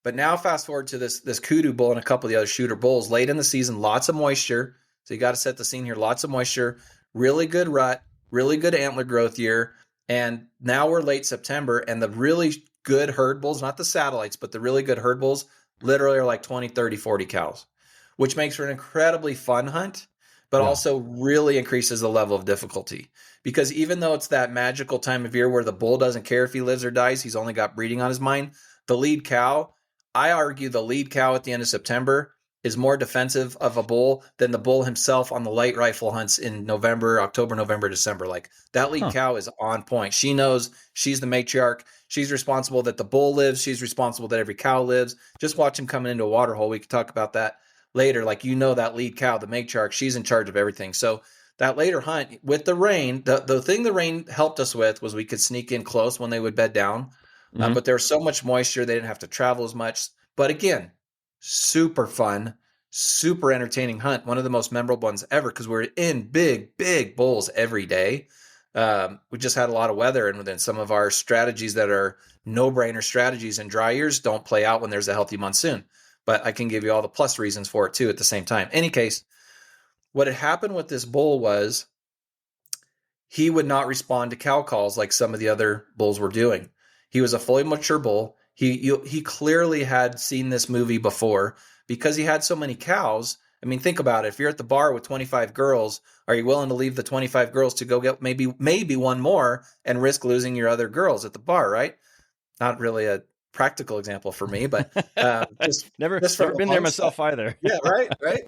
But now fast forward to this kudu bull and a couple of the other shooter bulls. Late in the season, lots of moisture. So you got to set the scene here. Lots of moisture, really good rut, really good antler growth year. And now we're late September, and the really good herd bulls, not the satellites, but the really good herd bulls, literally are like 20, 30, 40 cows, which makes for an incredibly fun hunt, but also really increases the level of difficulty. Because even though it's that magical time of year where the bull doesn't care if he lives or dies, he's only got breeding on his mind, the lead cow, I argue the lead cow at the end of September is more defensive of a bull than the bull himself on the light rifle hunts in October, November, December. Like, that lead cow is on point. She knows she's the matriarch. She's responsible that the bull lives. She's responsible that every cow lives. Just watch him coming into a water hole. We could talk about that later. Like, that lead cow, the matriarch, she's in charge of everything. So that later hunt with the rain, the thing the rain helped us with was we could sneak in close when they would bed down. But there was so much moisture, they didn't have to travel as much. But again, super fun, super entertaining hunt. One of the most memorable ones ever, because we're in big, big bulls every day. We just had a lot of weather, and then some of our strategies that are no-brainer strategies in dry years don't play out when there's a healthy monsoon. But I can give you all the plus reasons for it too at the same time. Any case, what had happened with this bull was he would not respond to cow calls like some of the other bulls were doing. He was a fully mature bull. He clearly had seen this movie before because he had so many cows. I mean, think about it. If you're at the bar with 25 girls, are you willing to leave the 25 girls to go get maybe one more and risk losing your other girls at the bar, right? Not really a practical example for me, but just never been there myself either. Yeah, right.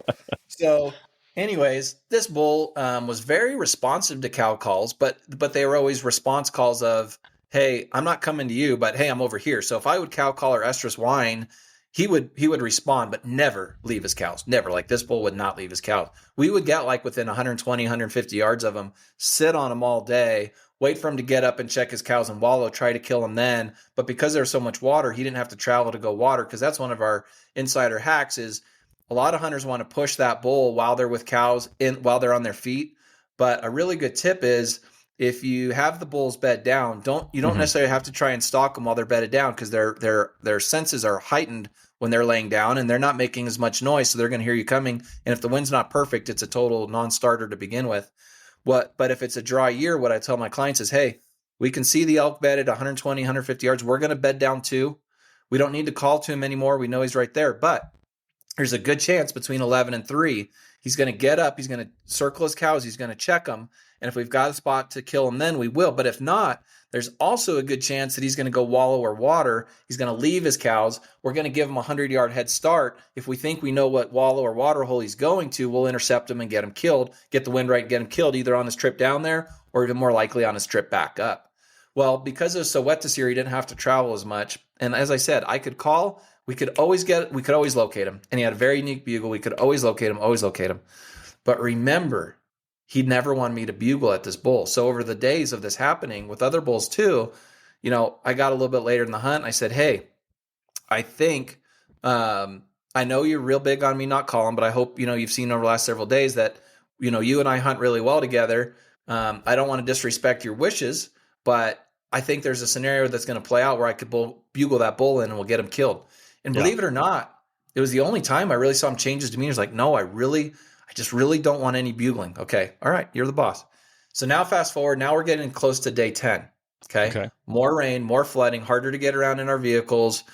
So anyways, this bull was very responsive to cow calls, but they were always response calls of, hey, I'm not coming to you, but hey, I'm over here. So if I would cow call or estrus whine, he would respond, but never leave his cows. Never. Like this bull would not leave his cows. We would get like within 120, 150 yards of him, sit on him all day, wait for him to get up and check his cows and wallow, try to kill him then. But because there's so much water, he didn't have to travel to go water, because that's one of our insider hacks is a lot of hunters want to push that bull while they're with cows while they're on their feet. But a really good tip is if you have the bulls bed down, you don't necessarily have to try and stalk them while they're bedded down, because their senses are heightened when they're laying down and they're not making as much noise, so they're going to hear you coming. And if the wind's not perfect, it's a total non-starter to begin with. But if it's a dry year, what I tell my clients is, hey, we can see the elk bed at 120, 150 yards. We're going to bed down too. We don't need to call to him anymore. We know he's right there. But there's a good chance between 11 and 3, he's going to get up, he's going to circle his cows, he's going to check them. And if we've got a spot to kill him, then we will. But if not, there's also a good chance that he's going to go wallow or water. He's going to leave his cows. We're going to give him a 100-yard head start. If we think we know what wallow or water hole he's going to, we'll intercept him and get him killed, get the wind right and get him killed, either on his trip down there or even more likely on his trip back up. Well, because it was so wet this year, he didn't have to travel as much. And as I said, I could call. We could always locate him. And he had a very unique bugle. We could always locate him. But remember, he never wanted me to bugle at this bull. So over the days of this happening with other bulls too, I got a little bit later in the hunt. And I said, hey, I think, I know you're real big on me not calling, but I hope, you've seen over the last several days that, you and I hunt really well together. I don't want to disrespect your wishes, but I think there's a scenario that's going to play out where I could bugle that bull in and we'll get him killed. And believe it or not, it was the only time I really saw him change his demeanor. He's like, no, I just really don't want any bugling. Okay. All right. You're the boss. So now fast forward. Now we're getting close to day 10. Okay. More rain, more flooding, harder to get around in our vehicles.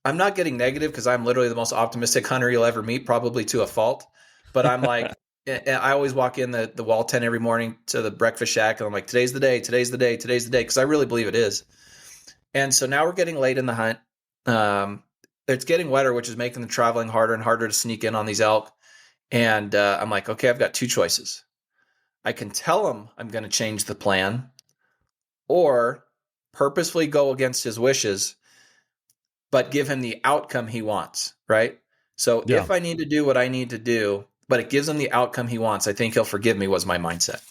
I'm not getting negative because I'm literally the most optimistic hunter you'll ever meet, probably to a fault. But I'm like, I always walk in the wall tent every morning to the breakfast shack. And I'm like, today's the day. Because I really believe it is. And so now we're getting late in the hunt. It's getting wetter, which is making the traveling harder and harder to sneak in on these elk. And I'm like, okay, I've got two choices. I can tell him I'm going to change the plan, or purposefully go against his wishes, but give him the outcome he wants, right? So if I need to do what I need to do, but it gives him the outcome he wants, I think he'll forgive me, was my mindset.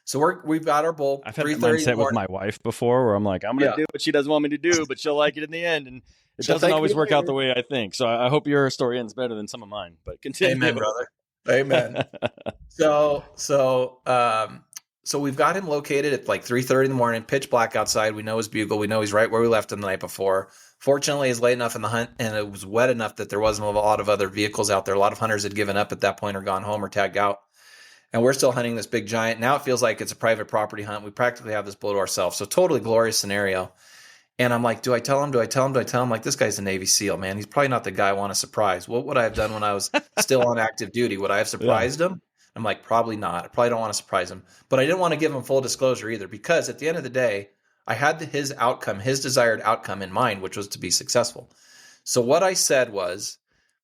So we've got our bull. I've had that mindset with my wife before, where I'm like, I'm going to do what she doesn't want me to do, but she'll like it in the end. And it doesn't always work out the way I think. So I hope your story ends better than some of mine. But continue. Amen, brother. Amen. So we've got him located at like 3:30 in the morning, pitch black outside. We know his bugle. We know he's right where we left him the night before. Fortunately, it's late enough in the hunt, and it was wet enough that there wasn't a lot of other vehicles out there. A lot of hunters had given up at that point or gone home or tagged out. And we're still hunting this big giant. Now it feels like it's a private property hunt. We practically have this bull to ourselves. So totally glorious scenario. And I'm like, do I tell him? Like, this guy's a Navy SEAL, man. He's probably not the guy I want to surprise. What would I have done when I was still on active duty? Would I have surprised him? I'm like, probably not. I probably don't want to surprise him. But I didn't want to give him full disclosure either, because at the end of the day, I had his outcome, his desired outcome in mind, which was to be successful. So what I said was,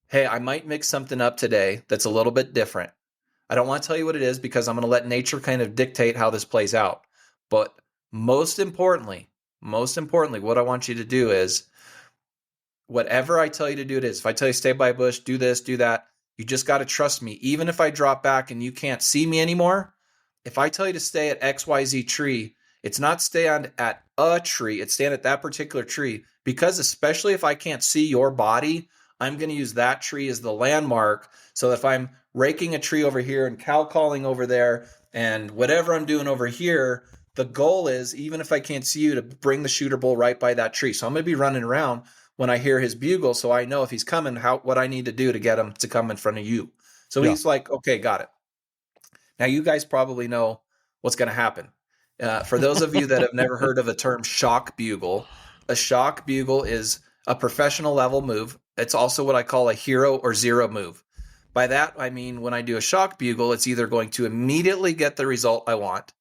hey, I might mix something up today that's a little bit different. I don't want to tell you what it is, because I'm going to let nature kind of dictate how this plays out. But most importantly, what I want you to do is, whatever I tell you to do it is. If I tell you stay by a bush, do this, do that, you just got to trust me. Even if I drop back and you can't see me anymore, if I tell you to stay at XYZ tree, it's not stand at a tree, it's stand at that particular tree. Because especially if I can't see your body, I'm going to use that tree as the landmark. So that if I'm raking a tree over here and cow calling over there and whatever I'm doing over here, the goal is, even if I can't see you, to bring the shooter bull right by that tree. So I'm going to be running around when I hear his bugle, so I know if he's coming, what I need to do to get him to come in front of you. So he's like, okay, got it. Now you guys probably know what's going to happen. For those of you that have never heard of a term shock bugle, a shock bugle is a professional level move. It's also what I call a hero or zero move. By that, I mean, when I do a shock bugle, it's either going to immediately get the result I want,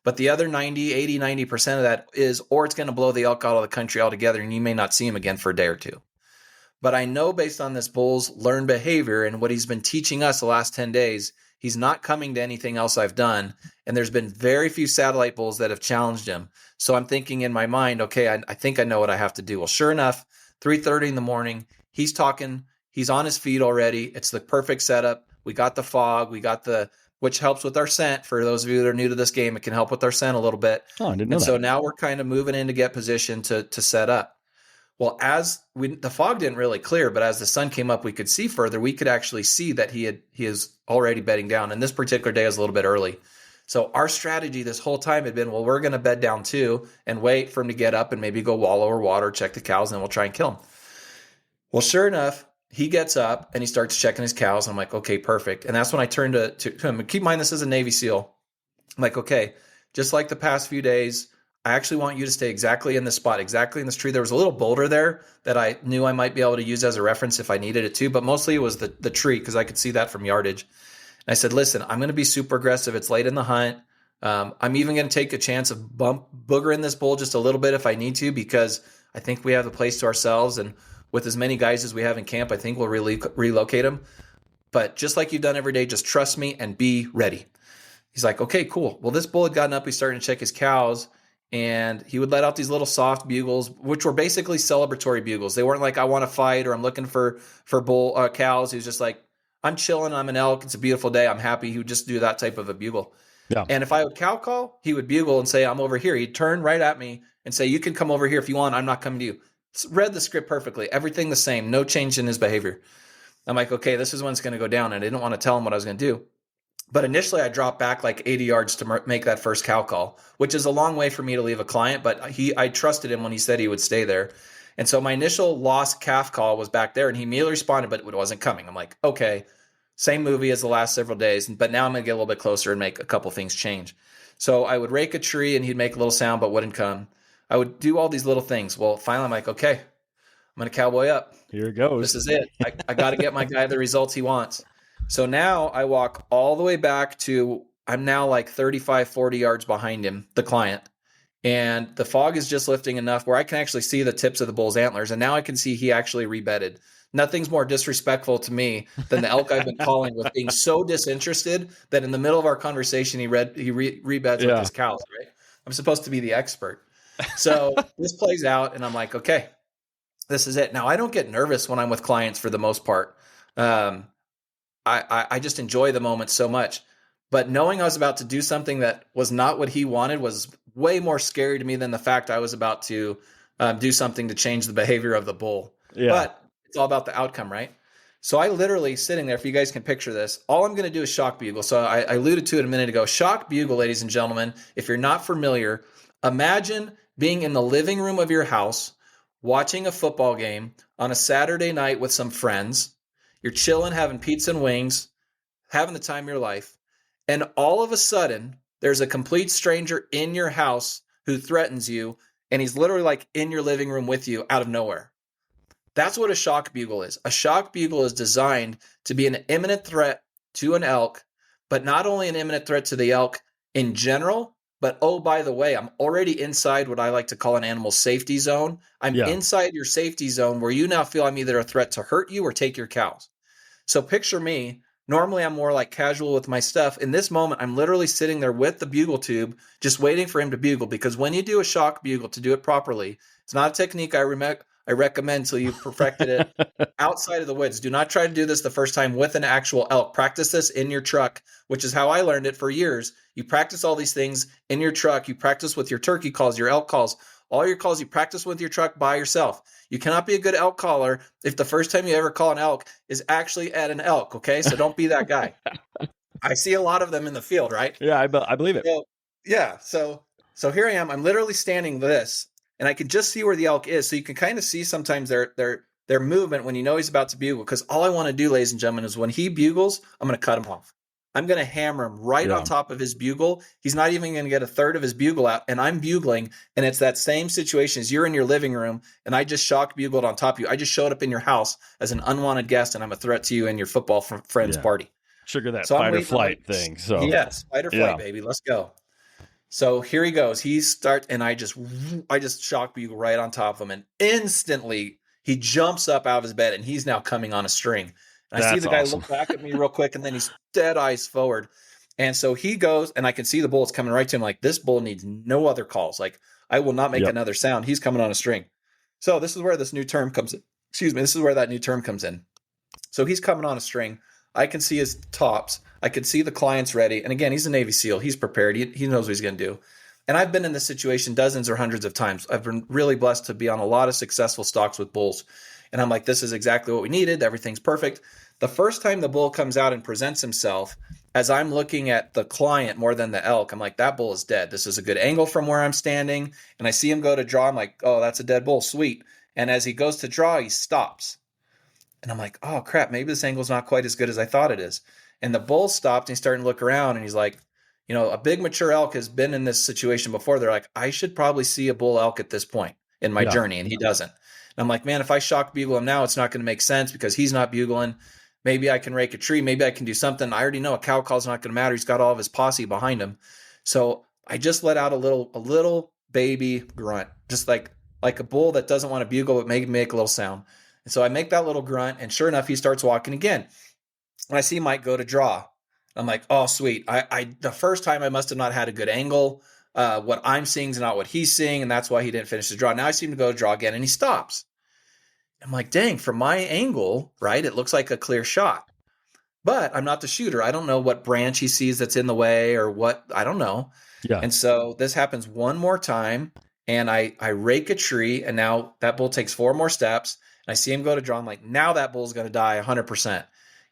but the other 90% of that is, or it's going to blow the elk out of the country altogether, and you may not see him again for a day or two. But I know, based on this bull's learned behavior and what he's been teaching us the last 10 days, he's not coming to anything else I've done. And there's been very few satellite bulls that have challenged him. So I'm thinking in my mind, okay, I think I know what I have to do. Well, sure enough, 3:30 in the morning. He's talking. He's on his feet already. It's the perfect setup. We got the fog. We got which helps with our scent. For those of you that are new to this game, it can help with our scent a little bit. Oh, I didn't know And that. so now we're kind of moving in to get positioned to set up. Well, the fog didn't really clear, but as the sun came up, we could see further. We could actually see that he is already bedding down. And this particular day was a little bit early. So our strategy this whole time had been, well, we're going to bed down too and wait for him to get up and maybe go wallow or water, check the cows, and then we'll try and kill him. Well, sure enough, he gets up and he starts checking his cows. And I'm like, okay, perfect. And that's when I turned to him. Keep in mind, this is a Navy SEAL. I'm like, okay, just like the past few days, I actually want you to stay exactly in this spot, exactly in this tree. There was a little boulder there that I knew I might be able to use as a reference if I needed it to, but mostly it was the tree because I could see that from yardage. And I said, listen, I'm going to be super aggressive. It's late in the hunt. I'm even going to take a chance of boogering this bull just a little bit if I need to, because I think we have the place to ourselves. And with as many guys as we have in camp, I think we'll really relocate him. But just like you've done every day, just trust me and be ready. He's like, okay, cool. Well, this bull had gotten up. He's starting to check his cows. And he would let out these little soft bugles, which were basically celebratory bugles. They weren't like, I want to fight or I'm looking for bull cows. He was just like, I'm chilling. I'm an elk. It's a beautiful day. I'm happy. He would just do that type of a bugle. Yeah. And if I would cow call, he would bugle and say, I'm over here. He'd turn right at me and say, you can come over here if you want. I'm not coming to you. Read the script perfectly. Everything the same. No change in his behavior. I'm like, okay, this is when it's going to go down. And I didn't want to tell him what I was going to do. But initially, I dropped back like 80 yards to make that first cow call, which is a long way for me to leave a client. But I trusted him when he said he would stay there. And so my initial lost calf call was back there, and he immediately responded, but it wasn't coming. I'm like, okay, same movie as the last several days, but now I'm going to get a little bit closer and make a couple things change. So I would rake a tree, and he'd make a little sound, but wouldn't come. I would do all these little things. Well, finally, I'm like, okay, I'm going to cowboy up. Here it goes. This is it. I got to get my guy the results he wants. So now I walk all the way back to, I'm now like 35, 40 yards behind him, the client. And the fog is just lifting enough where I can actually see the tips of the bull's antlers. And now I can see he actually rebedded. Nothing's more disrespectful to me than the elk I've been calling with being so disinterested that in the middle of our conversation, he rebeds with his cows, right? I'm supposed to be the expert. So this plays out and I'm like, okay, this is it. Now I don't get nervous when I'm with clients for the most part. I just enjoy the moment so much. But knowing I was about to do something that was not what he wanted was way more scary to me than the fact I was about to do something to change the behavior of the bull. Yeah. But it's all about the outcome, right? So I literally sitting there, if you guys can picture this, all I'm going to do is shock bugle. So I alluded to it a minute ago. Shock bugle, ladies and gentlemen, if you're not familiar, imagine being in the living room of your house, watching a football game on a Saturday night with some friends. You're chilling, having pizza and wings, having the time of your life. And all of a sudden, there's a complete stranger in your house who threatens you. And he's literally like in your living room with you out of nowhere. That's what a shock bugle is. A shock bugle is designed to be an imminent threat to an elk, but not only an imminent threat to the elk in general, but oh, by the way, I'm already inside what I like to call an animal safety zone. I'm inside your safety zone where you now feel I'm either a threat to hurt you or take your cows. So picture me. Normally, I'm more like casual with my stuff. In this moment, I'm literally sitting there with the bugle tube, just waiting for him to bugle. Because when you do a shock bugle, to do it properly, it's not a technique I recommend until you've perfected it outside of the woods. Do not try to do this the first time with an actual elk. Practice this in your truck, which is how I learned it for years. You practice all these things in your truck. You practice with your turkey calls, your elk calls, all your calls you practice with your truck by yourself. You cannot be a good elk caller if the first time you ever call an elk is actually at an elk, okay? So don't be that guy. I see a lot of them in the field, right? Yeah, I believe it. So, yeah, so here I am. I'm literally standing this, and I can just see where the elk is. So you can kind of see sometimes their movement when you know he's about to bugle, because all I want to do, ladies and gentlemen, is when he bugles, I'm going to cut him off. I'm going to hammer him right on top of his bugle. He's not even going to get a third of his bugle out, and I'm bugling, and it's that same situation as you're in your living room, and I just shock bugled on top of you. I just showed up in your house as an unwanted guest, and I'm a threat to you and your football friend's party. Trigger that fight or flight thing. So yes, fight or flight, baby. Let's go. So here he goes. He starts, and I just shock bugle right on top of him, and instantly he jumps up out of his bed, and he's now coming on a string. And I see the guy look back at me real quick, and then he's dead eyes forward. And so he goes, and I can see the bull's coming right to him. Like, this bull needs no other calls. Like, I will not make another sound. He's coming on a string. So this is where this new term comes in. Excuse me. This is where that new term comes in. So he's coming on a string. I can see his tops. I can see the client's ready. And again, he's a Navy SEAL. He's prepared. He knows what he's going to do. And I've been in this situation dozens or hundreds of times. I've been really blessed to be on a lot of successful stocks with bulls. And I'm like, this is exactly what we needed. Everything's perfect. The first time the bull comes out and presents himself, as I'm looking at the client more than the elk, I'm like, that bull is dead. This is a good angle from where I'm standing. And I see him go to draw. I'm like, oh, that's a dead bull. Sweet. And as he goes to draw, he stops. And I'm like, oh, crap, maybe this angle's not quite as good as I thought it is. And the bull stopped and he's starting to look around and he's like, a big mature elk has been in this situation before. They're like, I should probably see a bull elk at this point in my journey. And he doesn't. And I'm like, man, if I shock bugle him now, it's not going to make sense because he's not bugling. Maybe I can rake a tree. Maybe I can do something. I already know a cow call's not going to matter. He's got all of his posse behind him. So I just let out a little baby grunt, just like a bull that doesn't want to bugle, but make a little sound. And so I make that little grunt, and sure enough, he starts walking again. And I see Mike go to draw. I'm like, oh, sweet. The first time I must have not had a good angle. What I'm seeing is not what he's seeing, and that's why he didn't finish his draw. Now I see him to go to draw again, and he stops. I'm like, dang, from my angle, right, it looks like a clear shot. But I'm not the shooter. I don't know what branch he sees that's in the way or what. I don't know. Yeah. And so this happens one more time, and I rake a tree, and now that bull takes 4 more steps. And I see him go to draw. I'm like, now that bull's going to die 100%.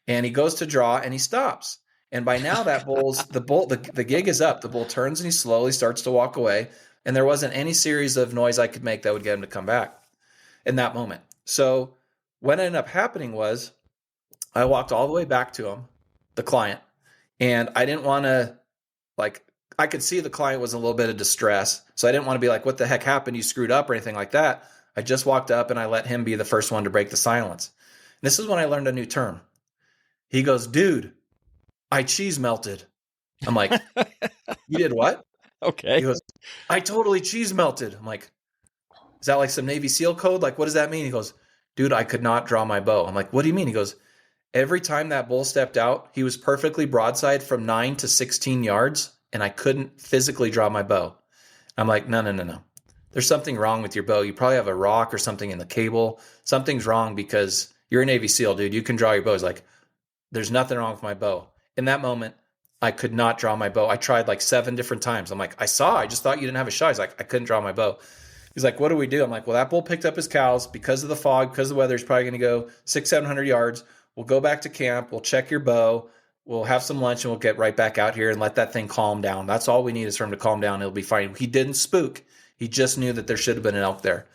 And he goes to draw, and he stops. And by now that the gig is up. The bull turns, and he slowly starts to walk away. And there wasn't any series of noise I could make that would get him to come back in that moment. So what ended up happening was I walked all the way back to him, the client, and I didn't want to, I could see the client was in a little bit of distress. So I didn't want to be like, what the heck happened? You screwed up or anything like that. I just walked up and I let him be the first one to break the silence. And this is when I learned a new term. He goes, dude, I cheese melted. I'm like, you did what? Okay. He goes, I totally cheese melted. I'm like, is that like some Navy SEAL code? Like, what does that mean? He goes, dude, I could not draw my bow. I'm like, what do you mean? He goes, every time that bull stepped out, he was perfectly broadside from 9 to 16 yards, and I couldn't physically draw my bow. I'm like, no. There's something wrong with your bow. You probably have a rock or something in the cable. Something's wrong because you're a Navy SEAL, dude. You can draw your bow. He's like, there's nothing wrong with my bow. In that moment, I could not draw my bow. I tried like 7 different times. I'm like, I just thought you didn't have a shot. He's like, I couldn't draw my bow. He's like, what do we do? I'm like, well, that bull picked up his cows because of the fog, because of the weather. He's probably going to go 600-700 yards. We'll go back to camp. We'll check your bow. We'll have some lunch and we'll get right back out here and let that thing calm down. That's all we need is for him to calm down. It'll be fine. He didn't spook. He just knew that there should have been an elk there.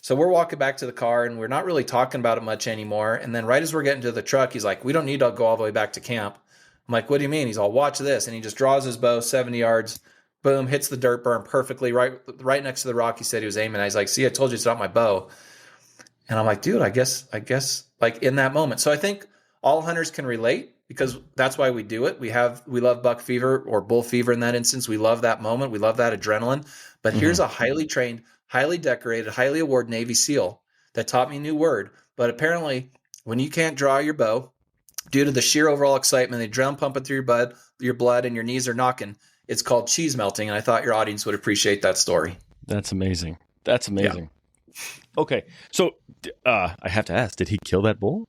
So we're walking back to the car and we're not really talking about it much anymore. And then right as we're getting to the truck, he's like, we don't need to go all the way back to camp. I'm like, what do you mean? He's all, watch this. And he just draws his bow 70 yards. Boom, hits the dirt berm perfectly right next to the rock he said he was aiming at. He's like, see, I told you it's not my bow. And I'm like, dude, I guess like in that moment. So I think all hunters can relate because that's why we do it. We love buck fever or bull fever in that instance. We love that moment. We love that adrenaline. But here's a highly trained, highly decorated, highly awarded Navy SEAL that taught me a new word. But apparently when you can't draw your bow due to the sheer overall excitement, the adrenaline pumping through your blood and your knees are knocking, it's called cheese melting, and I thought your audience would appreciate that story. That's amazing. Yeah. Okay, so I have to ask, did he kill that bull?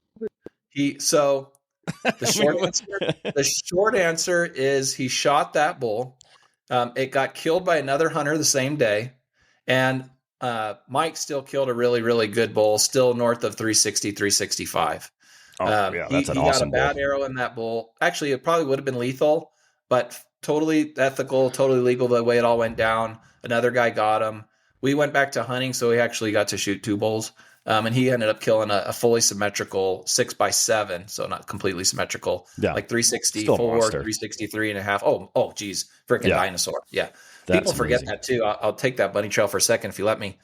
The short answer is he shot that bull. It got killed by another hunter the same day, and Mike still killed a really, really good bull, still north of 360, 365. That's an awesome bull. He got a bad arrow in that bull. Actually, it probably would have been lethal, but totally ethical, totally legal the way it all went down. Another guy got him. We went back to hunting, so we actually got to shoot 2 bulls. And he ended up killing a fully symmetrical 6x7, so not completely symmetrical, like 364, 363 and a half. Oh, geez, freaking dinosaur. Yeah. People forget that too. I'll take that bunny trail for a second if you let me.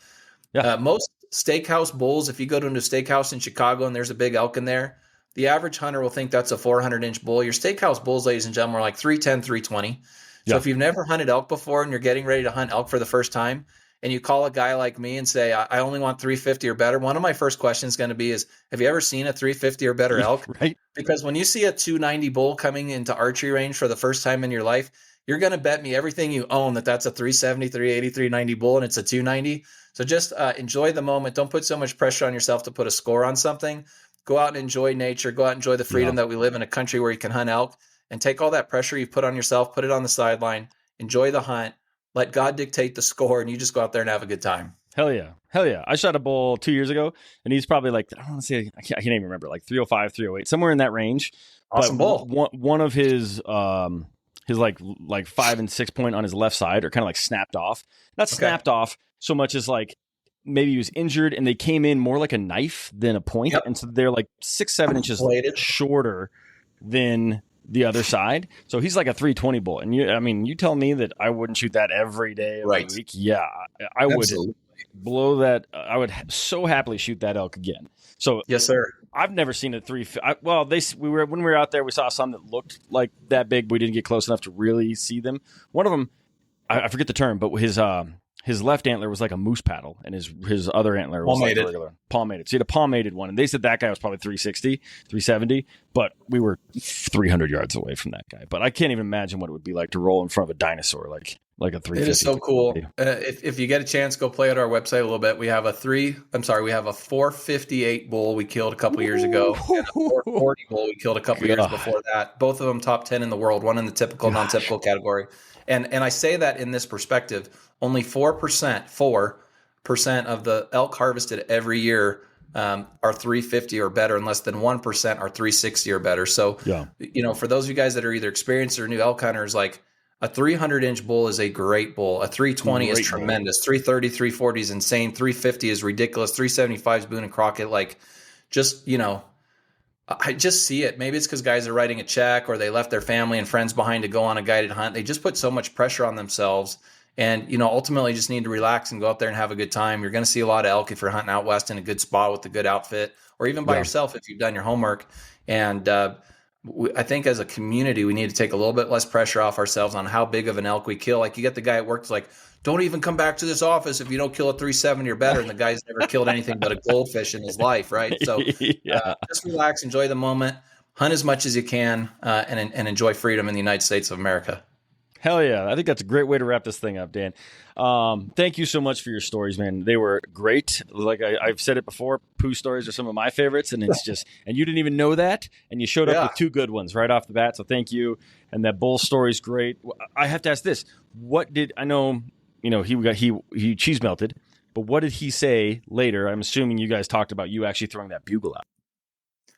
Yeah. Most steakhouse bulls, if you go to a steakhouse in Chicago and there's a big elk in there, the average hunter will think that's a 400-inch bull. Your steakhouse bulls, ladies and gentlemen, are like 310, 320. So if you've never hunted elk before and you're getting ready to hunt elk for the first time, and you call a guy like me and say, I only want 350 or better, one of my first questions is going to be have you ever seen a 350 or better elk? Right. Because when you see a 290 bull coming into archery range for the first time in your life, you're going to bet me everything you own that that's a 370, 380, 390 bull, and it's a 290. So just enjoy the moment. Don't put so much pressure on yourself to put a score on something. Go out and enjoy nature. Go out and enjoy the freedom that we live in a country where you can hunt elk, and take all that pressure you put on yourself, put it on the sideline, enjoy the hunt, let God dictate the score, and you just go out there and have a good time. Hell yeah. Hell yeah. I shot a bull 2 years ago, and he's probably like, I don't want to say, I can't even remember, like 305, 308, somewhere in that range. Awesome bull. One of his like 5 and 6 point on his left side are kind of like snapped off. Not snapped off so much as like maybe he was injured, and they came in more like a knife than a point. And so they're like 6-7 inches shorter than the other side. So he's like a 320 bull. And you tell me that I wouldn't shoot that every day of the week. Yeah, I would blow that. I would so happily shoot that elk again. So yes, sir. I've never seen a when we were out there, we saw some that looked like that big, but we didn't get close enough to really see them. One of them, I forget the term, but his left antler was like a moose paddle, and his other antler was like a regular palmated. So he had a palmated one, and they said that guy was probably 360, 370, but we were 300 yards away from that guy. But I can't even imagine what it would be like to roll in front of a dinosaur like a 350. It is so cool. If you get a chance, go play at our website a little bit. We have a 458 bull we killed a couple years ago, and a 440 bull we killed a couple years before that. Both of them top 10 in the world, one in the typical, non-typical category. And I say that in this perspective, only 4% of the elk harvested every year are 350 or better, and less than 1% are 360 or better. So, for those of you guys that are either experienced or new elk hunters, like a 300-inch bull is a great bull. A 320 is tremendous. 330, 340 is insane. 350 is ridiculous. 375 is Boone and Crockett. Like, I just see it. Maybe it's because guys are writing a check, or they left their family and friends behind to go on a guided hunt. They just put so much pressure on themselves. And, ultimately just need to relax and go out there and have a good time. You're going to see a lot of elk if you're hunting out west in a good spot with a good outfit, or even by yourself if you've done your homework. And I think as a community, we need to take a little bit less pressure off ourselves on how big of an elk we kill. Like, you get the guy at work that's like, don't even come back to this office if you don't kill a 370 or better. And the guy's never killed anything but a goldfish in his life, right? So just relax, enjoy the moment, hunt as much as you can, and enjoy freedom in the United States of America. Hell yeah. I think that's a great way to wrap this thing up, Dan. Thank you so much for your stories, man. They were great. Like I've said it before, poo stories are some of my favorites, and it's just, and you didn't even know that, and you showed up with 2 good ones right off the bat. So thank you. And that bull story is great. I have to ask this. He cheese melted, but what did he say later? I'm assuming you guys talked about you actually throwing that bugle out.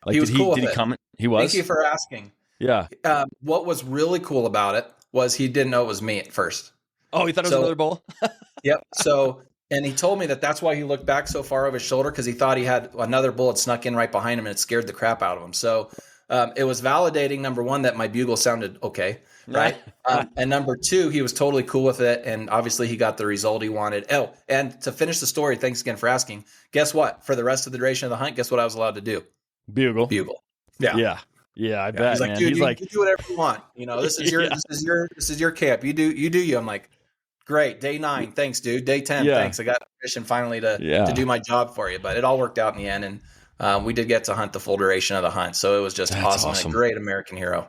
Like, he was cool. Did he comment? He was? Thank you for asking. Yeah. What was really cool about it was he didn't know it was me at first. Oh, he thought it was another bull? Yep. So, and he told me that's why he looked back so far over his shoulder, because he thought he had another bull had snuck in right behind him, and it scared the crap out of him. So it was validating, number one, that my bugle sounded okay, right? And number two, he was totally cool with it, and obviously he got the result he wanted. Oh, and to finish the story, thanks again for asking. Guess what? For the rest of the duration of the hunt, guess what I was allowed to do? Bugle. Yeah. Yeah, I bet. He's like, man. Dude, you do whatever you want. This is your camp. You do you. I'm like, great. Day 9, thanks, dude. Day 10, thanks. I got permission finally to do my job for you. But it all worked out in the end, and we did get to hunt the full duration of the hunt. So it was just awesome. And a great American hero.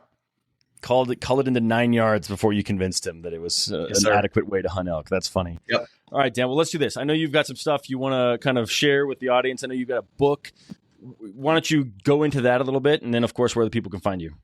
Called it into 9 yards before you convinced him that it was an adequate way to hunt elk. That's funny. Yep. All right, Dan. Well, let's do this. I know you've got some stuff you want to kind of share with the audience. I know you've got a book. Why don't you go into that a little bit, and then, of course, where the people can find you?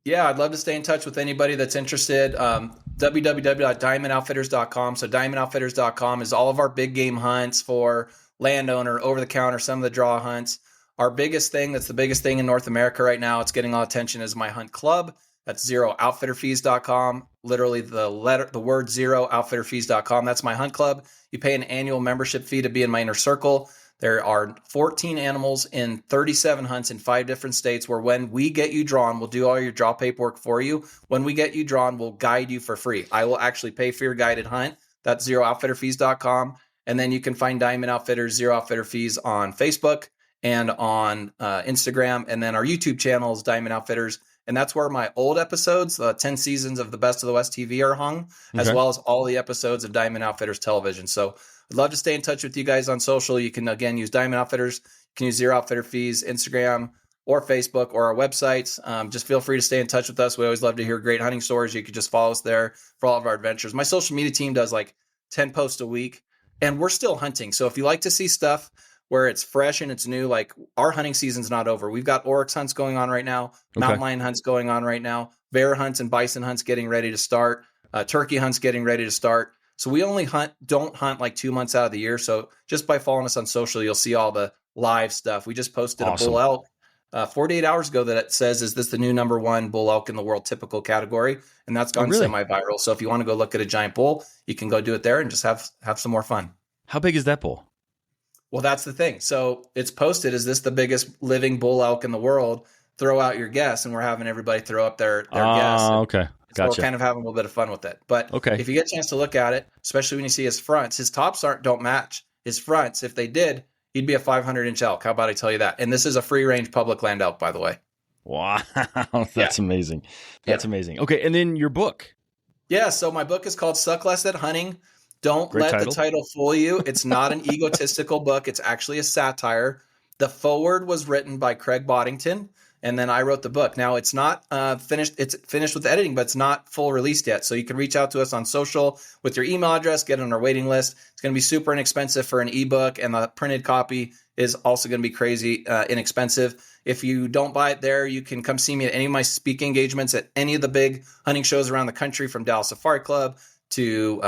Yeah, I'd love to stay in touch with anybody that's interested. www.diamondoutfitters.com. So diamondoutfitters.com is all of our big game hunts for landowner, over-the-counter, some of the draw hunts. Our biggest thing, that's the biggest thing in North America right now, it's getting a lot of attention, is my hunt club. That's ZeroOutfitterFees.com. Literally the word ZeroOutfitterFees.com. That's my hunt club. You pay an annual membership fee to be in my inner circle. There are 14 animals in 37 hunts in 5 different states, where when we get you drawn, we'll do all your draw paperwork for you. When we get you drawn, we'll guide you for free. I will actually pay for your guided hunt. That's ZeroOutfitterFees.com. And then you can find Diamond Outfitters, Zero Outfitter Fees on Facebook and on Instagram. And then our YouTube channel is Diamond Outfitters. And that's where my old episodes, 10 seasons of the Best of the West TV, are hung, as well as all the episodes of Diamond Outfitters Television. So I'd love to stay in touch with you guys on social. You can, again, use Diamond Outfitters. You can use Zero Outfitter Fees, Instagram, or Facebook or our websites. Just feel free to stay in touch with us. We always love to hear great hunting stories. You could just follow us there for all of our adventures. My social media team does like 10 posts a week, and we're still hunting. So if you like to see stuff where it's fresh and it's new, like our hunting season's not over. We've got oryx hunts going on right now, mountain lion hunts going on right now, bear hunts and bison hunts getting ready to start, turkey hunts getting ready to start. So we only don't hunt like 2 months out of the year. So just by following us on social, you'll see all the live stuff. We just posted a bull elk 48 hours ago that it says, is this the new #1 bull elk in the world typical category? And that's gone semi-viral. So if you want to go look at a giant bull, you can go do it there and just have some more fun. How big is that bull? Well, that's the thing. So it's posted, is this the biggest living bull elk in the world? Throw out your guess, and we're having everybody throw up their guess. Okay. So we're kind of having a little bit of fun with it. But if you get a chance to look at it, especially when you see his fronts, his tops don't match his fronts. If they did, he'd be a 500-inch elk. How about I tell you that? And this is a free-range public land elk, by the way. Wow. That's amazing. That's amazing. Okay, and then your book. Yeah, so my book is called Suck Less at Hunting. Don't let the title fool you. It's not an egotistical book. It's actually a satire. The foreword was written by Craig Boddington, and then I wrote the book. Now, it's not finished. It's finished with editing, but it's not full released yet. So you can reach out to us on social with your email address, get on our waiting list. It's going to be super inexpensive for an ebook, and the printed copy is also going to be crazy inexpensive. If you don't buy it there, you can come see me at any of my speaking engagements at any of the big hunting shows around the country, from Dallas Safari Club to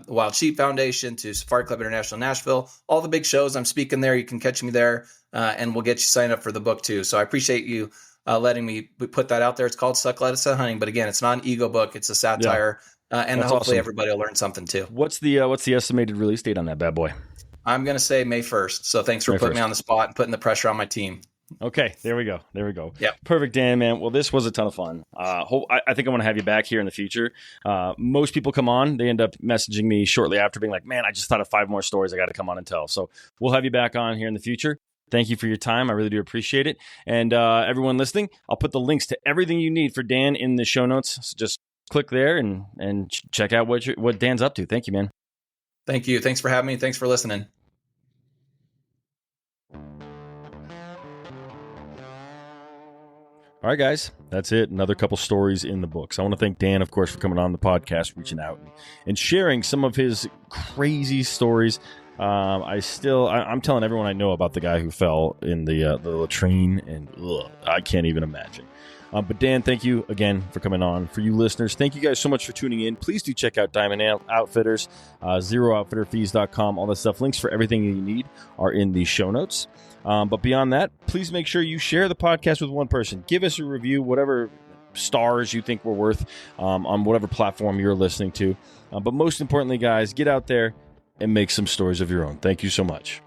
Wild Sheep Foundation to Safari Club International Nashville. All the big shows, I'm speaking there. You can catch me there, and we'll get you signed up for the book too. So I appreciate you letting me put that out there. It's called Suck Less at Hunting, but again, it's not an ego book. It's a satire, and That's hopefully awesome. Everybody will learn something too. What's the estimated release date on that bad boy? I'm going to say May 1st. So thanks for putting me on the spot and putting the pressure on my team. Okay, there we go. Yeah, perfect, Dan, man. Well, this was a ton of fun. I think I want to have you back here in the future. Most people come on, they end up messaging me shortly after, being like, "Man, I just thought of 5 more stories I got to come on and tell." So we'll have you back on here in the future. Thank you for your time. I really do appreciate it. And everyone listening, I'll put the links to everything you need for Dan in the show notes. So just click there and check out what Dan's up to. Thank you, man. Thank you. Thanks for having me. Thanks for listening. All right, guys, that's it. Another couple stories in the books. I want to thank Dan, of course, for coming on the podcast, reaching out and sharing some of his crazy stories. I'm telling everyone I know about the guy who fell in the latrine, and I can't even imagine. But Dan, thank you again for coming on. For you listeners, thank you guys so much for tuning in. Please do check out Diamond Outfitters, ZeroOutfitterFees.com, all that stuff. Links for everything you need are in the show notes. But beyond that, please make sure you share the podcast with one person. Give us a review, whatever stars you think we're worth, on whatever platform you're listening to. But most importantly, guys, get out there and make some stories of your own. Thank you so much.